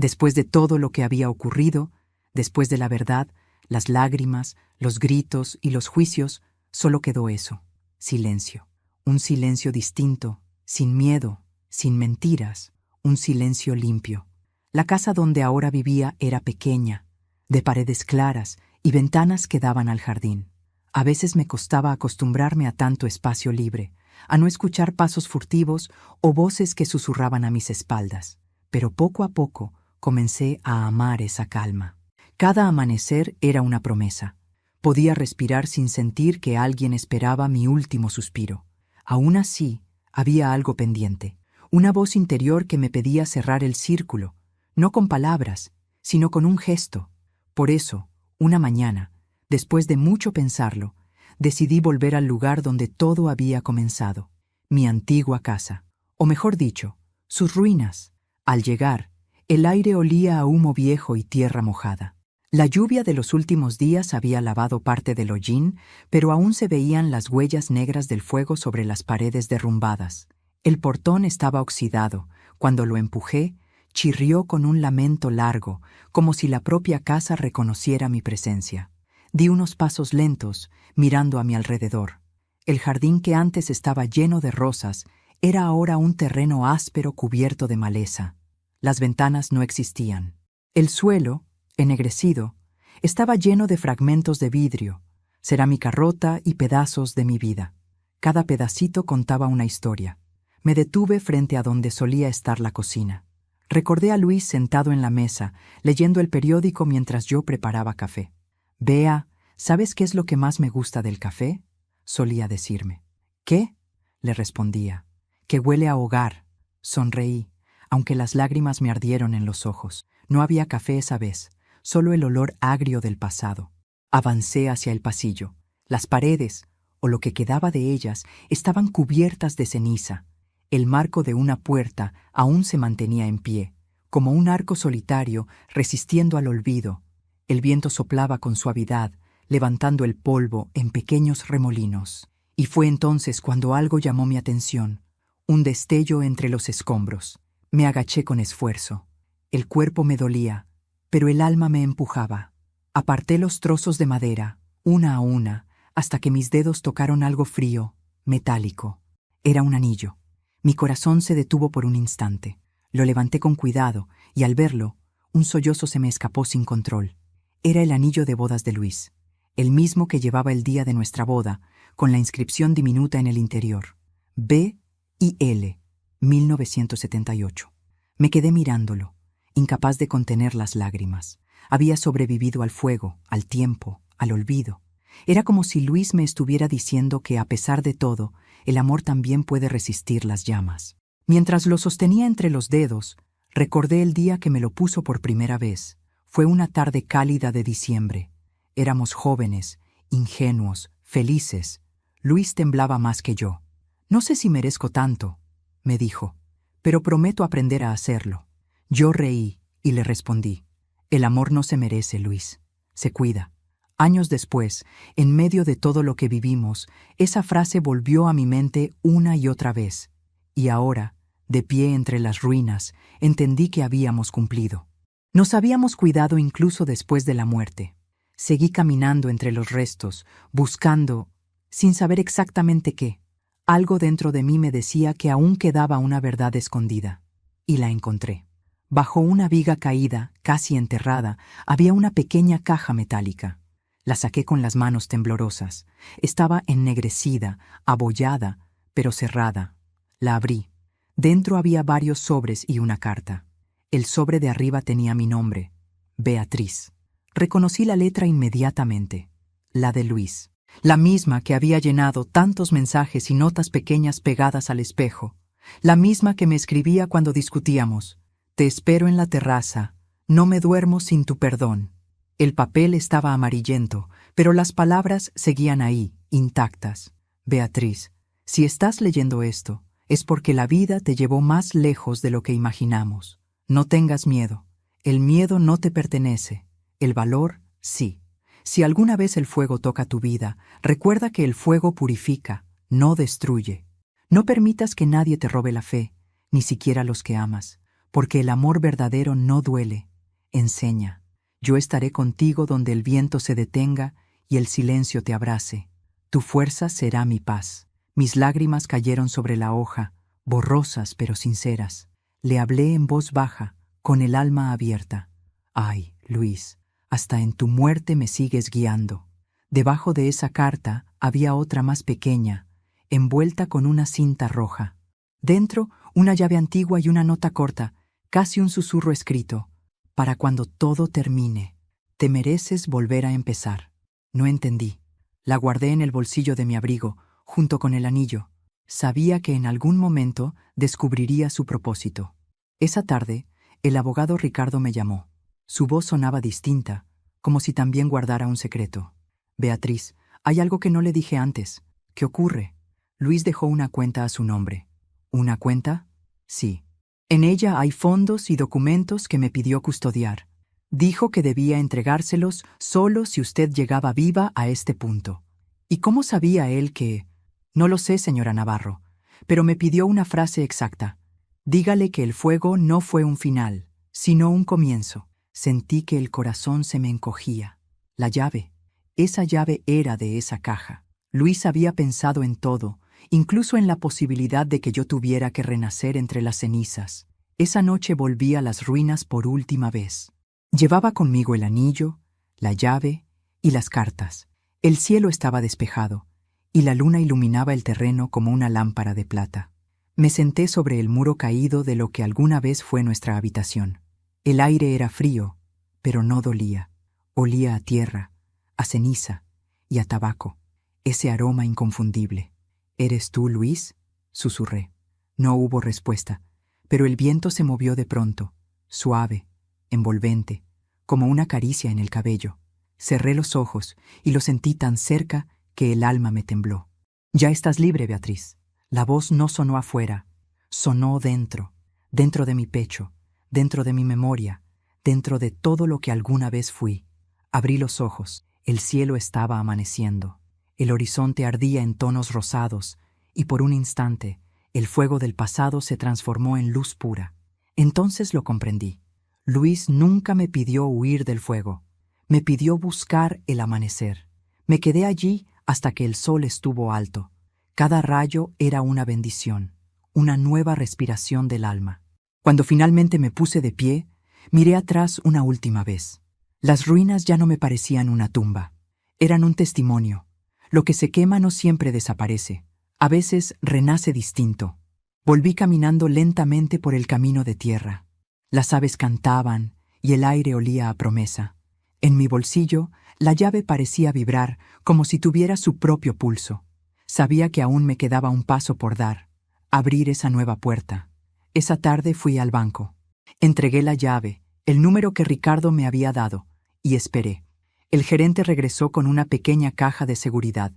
Después de todo lo que había ocurrido, después de la verdad, las lágrimas, los gritos y los juicios, solo quedó eso, silencio. Un silencio distinto, sin miedo, sin mentiras, un silencio limpio. La casa donde ahora vivía era pequeña, de paredes claras y ventanas que daban al jardín. A veces me costaba acostumbrarme a tanto espacio libre, a no escuchar pasos furtivos o voces que susurraban a mis espaldas, pero poco a poco comencé a amar esa calma. Cada amanecer era una promesa. Podía respirar sin sentir que alguien esperaba mi último suspiro. Aún así, había algo pendiente, una voz interior que me pedía cerrar el círculo, no con palabras, sino con un gesto. Por eso, una mañana, después de mucho pensarlo, decidí volver al lugar donde todo había comenzado, mi antigua casa, o mejor dicho, sus ruinas. Al llegar, el aire olía a humo viejo y tierra mojada. La lluvia de los últimos días había lavado parte del hollín, pero aún se veían las huellas negras del fuego sobre las paredes derrumbadas. El portón estaba oxidado. Cuando lo empujé, chirrió con un lamento largo, como si la propia casa reconociera mi presencia. Di unos pasos lentos, mirando a mi alrededor. El jardín que antes estaba lleno de rosas era ahora un terreno áspero cubierto de maleza. Las ventanas no existían. El suelo, ennegrecido, estaba lleno de fragmentos de vidrio, cerámica rota y pedazos de mi vida. Cada pedacito contaba una historia. Me detuve frente a donde solía estar la cocina. Recordé a Luis sentado en la mesa, leyendo el periódico mientras yo preparaba café. «Bea, ¿sabes qué es lo que más me gusta del café?», solía decirme. «¿Qué?», le respondía. «Que huele a hogar». Sonreí, aunque las lágrimas me ardieron en los ojos. No había café esa vez, solo el olor agrio del pasado. Avancé hacia el pasillo. Las paredes, o lo que quedaba de ellas, estaban cubiertas de ceniza. El marco de una puerta aún se mantenía en pie, como un arco solitario resistiendo al olvido. El viento soplaba con suavidad, levantando el polvo en pequeños remolinos. Y fue entonces cuando algo llamó mi atención, un destello entre los escombros. Me agaché con esfuerzo. El cuerpo me dolía, pero el alma me empujaba. Aparté los trozos de madera, una a una, hasta que mis dedos tocaron algo frío, metálico. Era un anillo. Mi corazón se detuvo por un instante. Lo levanté con cuidado, y al verlo, un sollozo se me escapó sin control. Era el anillo de bodas de Luis, el mismo que llevaba el día de nuestra boda, con la inscripción diminuta en el interior. B y L, 1978. Me quedé mirándolo, incapaz de contener las lágrimas. Había sobrevivido al fuego, al tiempo, al olvido. Era como si Luis me estuviera diciendo que, a pesar de todo, el amor también puede resistir las llamas. Mientras lo sostenía entre los dedos, recordé el día que me lo puso por primera vez. Fue una tarde cálida de diciembre. Éramos jóvenes, ingenuos, felices. Luis temblaba más que yo. «No sé si merezco tanto», me dijo, «pero prometo aprender a hacerlo». Yo reí y le respondí: «El amor no se merece, Luis. Se cuida». Años después, en medio de todo lo que vivimos, esa frase volvió a mi mente una y otra vez. Y ahora, de pie entre las ruinas, entendí que habíamos cumplido. Nos habíamos cuidado incluso después de la muerte. Seguí caminando entre los restos, buscando, sin saber exactamente qué. Algo dentro de mí me decía que aún quedaba una verdad escondida. Y la encontré. Bajo una viga caída, casi enterrada, había una pequeña caja metálica. La saqué con las manos temblorosas. Estaba ennegrecida, abollada, pero cerrada. La abrí. Dentro había varios sobres y una carta. El sobre de arriba tenía mi nombre, Beatriz. Reconocí la letra inmediatamente, la de Luis. La misma que había llenado tantos mensajes y notas pequeñas pegadas al espejo. La misma que me escribía cuando discutíamos. «Te espero en la terraza. No me duermo sin tu perdón». El papel estaba amarillento, pero las palabras seguían ahí, intactas. «Beatriz, si estás leyendo esto, es porque la vida te llevó más lejos de lo que imaginamos. No tengas miedo. El miedo no te pertenece. El valor, sí. Si alguna vez el fuego toca tu vida, recuerda que el fuego purifica, no destruye. No permitas que nadie te robe la fe, ni siquiera los que amas, porque el amor verdadero no duele, enseña. Yo estaré contigo donde el viento se detenga y el silencio te abrace. Tu fuerza será mi paz. Mis lágrimas cayeron sobre la hoja, borrosas pero sinceras. Le hablé en voz baja, con el alma abierta. Ay, Luis, hasta en tu muerte me sigues guiando. Debajo de esa carta había otra más pequeña, envuelta con una cinta roja. Dentro, una llave antigua y una nota corta, casi un susurro escrito. Para cuando todo termine, te mereces volver a empezar. No entendí. La guardé en el bolsillo de mi abrigo, junto con el anillo. Sabía que en algún momento descubriría su propósito. Esa tarde, el abogado Ricardo me llamó. Su voz sonaba distinta, como si también guardara un secreto. Beatriz, hay algo que no le dije antes. ¿Qué ocurre? Luis dejó una cuenta a su nombre. ¿Una cuenta? Sí. En ella hay fondos y documentos que me pidió custodiar. Dijo que debía entregárselos solo si usted llegaba viva a este punto. ¿Y cómo sabía él que...? No lo sé, señora Navarro, pero me pidió una frase exacta. Dígale que el fuego no fue un final, sino un comienzo. Sentí que el corazón se me encogía. La llave. Esa llave era de esa caja. Luis había pensado en todo, incluso en la posibilidad de que yo tuviera que renacer entre las cenizas. Esa noche volví a las ruinas por última vez. Llevaba conmigo el anillo, la llave y las cartas. El cielo estaba despejado, y la luna iluminaba el terreno como una lámpara de plata. Me senté sobre el muro caído de lo que alguna vez fue nuestra habitación. El aire era frío, pero no dolía. Olía a tierra, a ceniza y a tabaco, ese aroma inconfundible. ¿Eres tú, Luis?, susurré. No hubo respuesta, pero el viento se movió de pronto, suave, envolvente, como una caricia en el cabello. Cerré los ojos y lo sentí tan cerca que el alma me tembló. Ya estás libre, Beatriz. La voz no sonó afuera, sonó dentro, dentro de mi pecho, dentro de mi memoria, dentro de todo lo que alguna vez fui. Abrí los ojos, el cielo estaba amaneciendo. El horizonte ardía en tonos rosados, y por un instante, el fuego del pasado se transformó en luz pura. Entonces lo comprendí. Luis nunca me pidió huir del fuego. Me pidió buscar el amanecer. Me quedé allí hasta que el sol estuvo alto. Cada rayo era una bendición, una nueva respiración del alma. Cuando finalmente me puse de pie, miré atrás una última vez. Las ruinas ya no me parecían una tumba. Eran un testimonio. Lo que se quema no siempre desaparece. A veces renace distinto. Volví caminando lentamente por el camino de tierra. Las aves cantaban y el aire olía a promesa. En mi bolsillo, la llave parecía vibrar como si tuviera su propio pulso. Sabía que aún me quedaba un paso por dar, abrir esa nueva puerta. Esa tarde fui al banco. Entregué la llave, el número que Ricardo me había dado, y esperé. El gerente regresó con una pequeña caja de seguridad.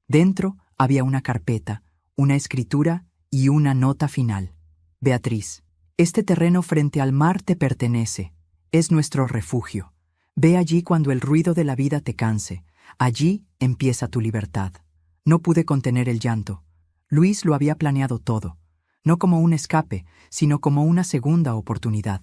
Dentro había una carpeta, una escritura y una nota final. Beatriz, este terreno frente al mar te pertenece. Es nuestro refugio. Ve allí cuando el ruido de la vida te canse. Allí empieza tu libertad. No pude contener el llanto. Luis lo había planeado todo, no como un escape, sino como una segunda oportunidad.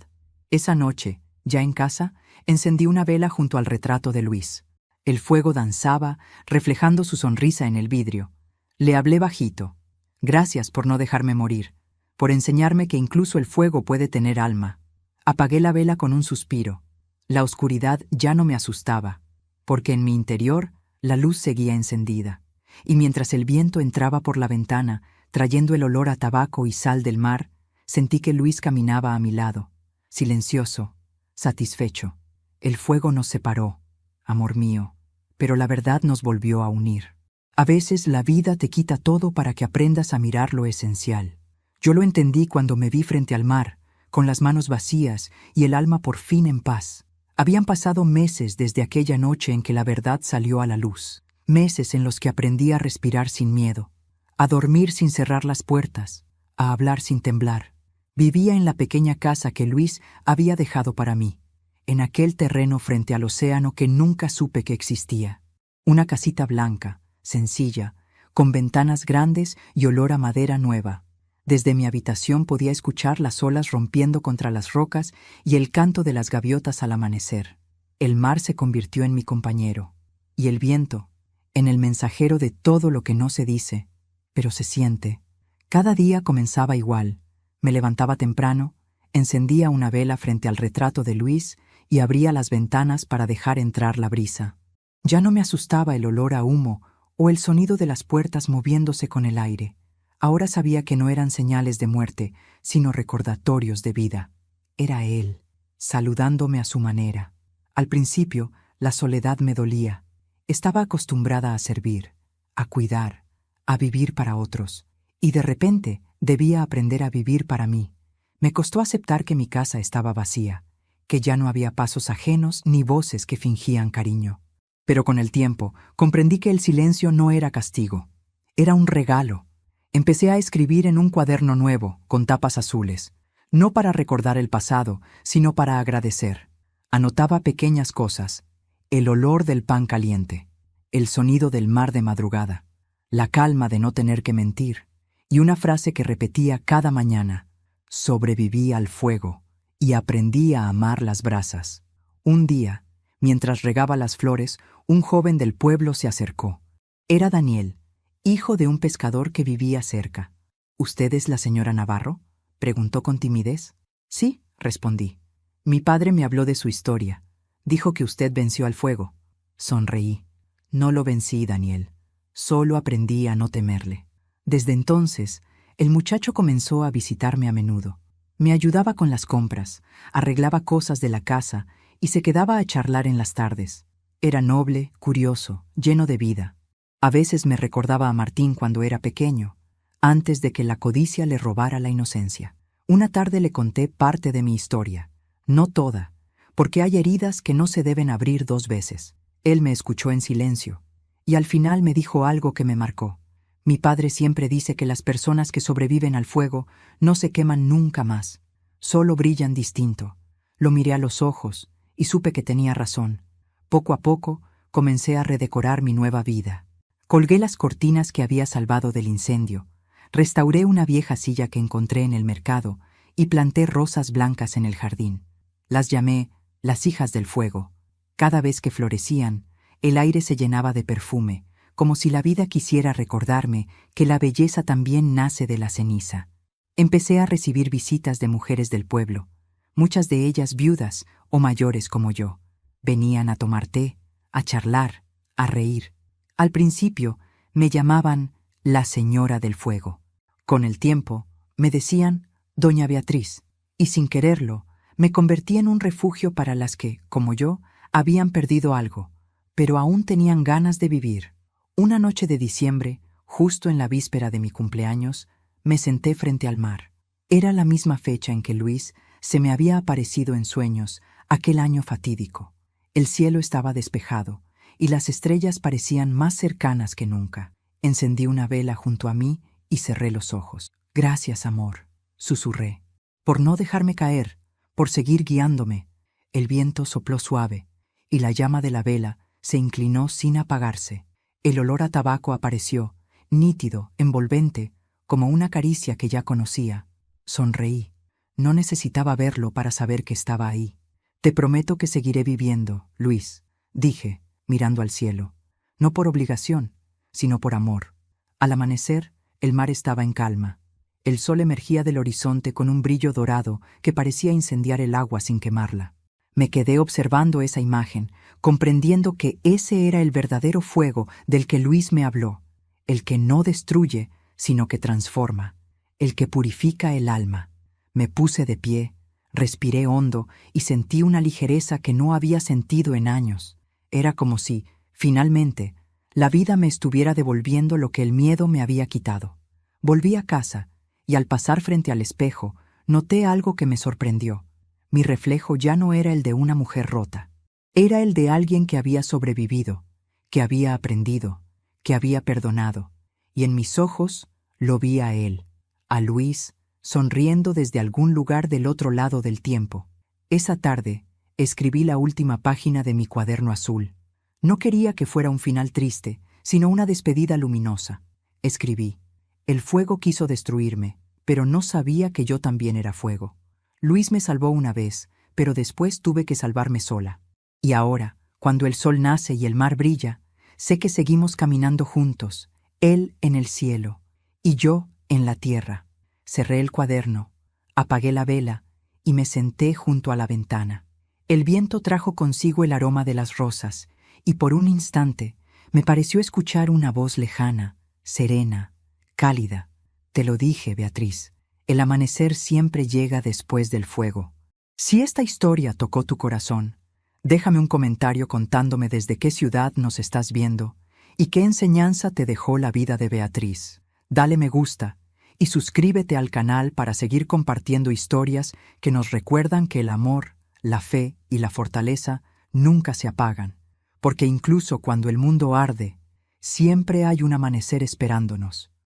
Esa noche, ya en casa, encendí una vela junto al retrato de Luis. El fuego danzaba, reflejando su sonrisa en el vidrio. Le hablé bajito. Gracias por no dejarme morir, por enseñarme que incluso el fuego puede tener alma. Apagué la vela con un suspiro. La oscuridad ya no me asustaba, porque en mi interior la luz seguía encendida. Y mientras el viento entraba por la ventana, trayendo el olor a tabaco y sal del mar, sentí que Luis caminaba a mi lado, silencioso, satisfecho. El fuego nos separó, amor mío, pero la verdad nos volvió a unir. A veces la vida te quita todo para que aprendas a mirar lo esencial. Yo lo entendí cuando me vi frente al mar, con las manos vacías y el alma por fin en paz. Habían pasado meses desde aquella noche en que la verdad salió a la luz. Meses en los que aprendí a respirar sin miedo, a dormir sin cerrar las puertas, a hablar sin temblar. Vivía en la pequeña casa que Luis había dejado para mí, en aquel terreno frente al océano que nunca supe que existía. Una casita blanca, sencilla, con ventanas grandes y olor a madera nueva. Desde mi habitación podía escuchar las olas rompiendo contra las rocas y el canto de las gaviotas al amanecer. El mar se convirtió en mi compañero, y el viento, en el mensajero de todo lo que no se dice, pero se siente. Cada día comenzaba igual. Me levantaba temprano, encendía una vela frente al retrato de Luis y abría las ventanas para dejar entrar la brisa. Ya no me asustaba el olor a humo o el sonido de las puertas moviéndose con el aire. Ahora sabía que no eran señales de muerte, sino recordatorios de vida. Era él, saludándome a su manera. Al principio, la soledad me dolía. Estaba acostumbrada a servir, a cuidar, a vivir para otros, y de repente debía aprender a vivir para mí. Me costó aceptar que mi casa estaba vacía, que ya no había pasos ajenos ni voces que fingían cariño. Pero con el tiempo comprendí que el silencio no era castigo, era un regalo. Empecé a escribir en un cuaderno nuevo, con tapas azules, no para recordar el pasado, sino para agradecer. Anotaba pequeñas cosas: el olor del pan caliente, el sonido del mar de madrugada, la calma de no tener que mentir, y una frase que repetía cada mañana: sobreviví al fuego y aprendí a amar las brasas. Un día, mientras regaba las flores, un joven del pueblo se acercó. Era Daniel, hijo de un pescador que vivía cerca. ¿Usted es la señora Navarro?, preguntó con timidez. Sí, respondí. Mi padre me habló de su historia. Dijo que usted venció al fuego. Sonreí. No lo vencí, Daniel. Solo aprendí a no temerle. Desde entonces, el muchacho comenzó a visitarme a menudo. Me ayudaba con las compras, arreglaba cosas de la casa y se quedaba a charlar en las tardes. Era noble, curioso, lleno de vida. A veces me recordaba a Martín cuando era pequeño, antes de que la codicia le robara la inocencia. Una tarde le conté parte de mi historia, no toda, porque hay heridas que no se deben abrir dos veces. Él me escuchó en silencio, y al final me dijo algo que me marcó. Mi padre siempre dice que las personas que sobreviven al fuego no se queman nunca más, solo brillan distinto. Lo miré a los ojos y supe que tenía razón. Poco a poco comencé a redecorar mi nueva vida. Colgué las cortinas que había salvado del incendio, restauré una vieja silla que encontré en el mercado y planté rosas blancas en el jardín. Las llamé las hijas del fuego. Cada vez que florecían, el aire se llenaba de perfume, como si la vida quisiera recordarme que la belleza también nace de la ceniza. Empecé a recibir visitas de mujeres del pueblo, muchas de ellas viudas o mayores como yo. Venían a tomar té, a charlar, a reír. Al principio me llamaban la señora del fuego. Con el tiempo me decían Doña Beatriz, y sin quererlo me convertí en un refugio para las que, como yo, habían perdido algo, pero aún tenían ganas de vivir. Una noche de diciembre, justo en la víspera de mi cumpleaños, me senté frente al mar. Era la misma fecha en que Luis se me había aparecido en sueños aquel año fatídico. El cielo estaba despejado y las estrellas parecían más cercanas que nunca. Encendí una vela junto a mí y cerré los ojos. Gracias, amor, susurré, por no dejarme caer, por seguir guiándome. El viento sopló suave y la llama de la vela se inclinó sin apagarse. El olor a tabaco apareció, nítido, envolvente, como una caricia que ya conocía. Sonreí. No necesitaba verlo para saber que estaba ahí. Te prometo que seguiré viviendo, Luis, dije, mirando al cielo. No por obligación, sino por amor. Al amanecer, el mar estaba en calma. El sol emergía del horizonte con un brillo dorado que parecía incendiar el agua sin quemarla. Me quedé observando esa imagen, comprendiendo que ese era el verdadero fuego del que Luis me habló, el que no destruye, sino que transforma, el que purifica el alma. Me puse de pie, respiré hondo y sentí una ligereza que no había sentido en años. Era como si, finalmente, la vida me estuviera devolviendo lo que el miedo me había quitado. Volví a casa y al pasar frente al espejo, noté algo que me sorprendió. Mi reflejo ya no era el de una mujer rota. Era el de alguien que había sobrevivido, que había aprendido, que había perdonado. Y en mis ojos lo vi a él, a Luis, sonriendo desde algún lugar del otro lado del tiempo. Esa tarde, escribí la última página de mi cuaderno azul. No quería que fuera un final triste, sino una despedida luminosa. Escribí: el fuego quiso destruirme, pero no sabía que yo también era fuego. Luis me salvó una vez, pero después tuve que salvarme sola. Y ahora, cuando el sol nace y el mar brilla, sé que seguimos caminando juntos, él en el cielo y yo en la tierra. Cerré el cuaderno, apagué la vela y me senté junto a la ventana. El viento trajo consigo el aroma de las rosas, y por un instante me pareció escuchar una voz lejana, serena, cálida. Te lo dije, Beatriz, el amanecer siempre llega después del fuego. Si esta historia tocó tu corazón, déjame un comentario contándome desde qué ciudad nos estás viendo y qué enseñanza te dejó la vida de Beatriz. Dale me gusta y suscríbete al canal para seguir compartiendo historias que nos recuerdan que el amor, la fe y la fortaleza nunca se apagan, porque incluso cuando el mundo arde, siempre hay un amanecer esperándonos.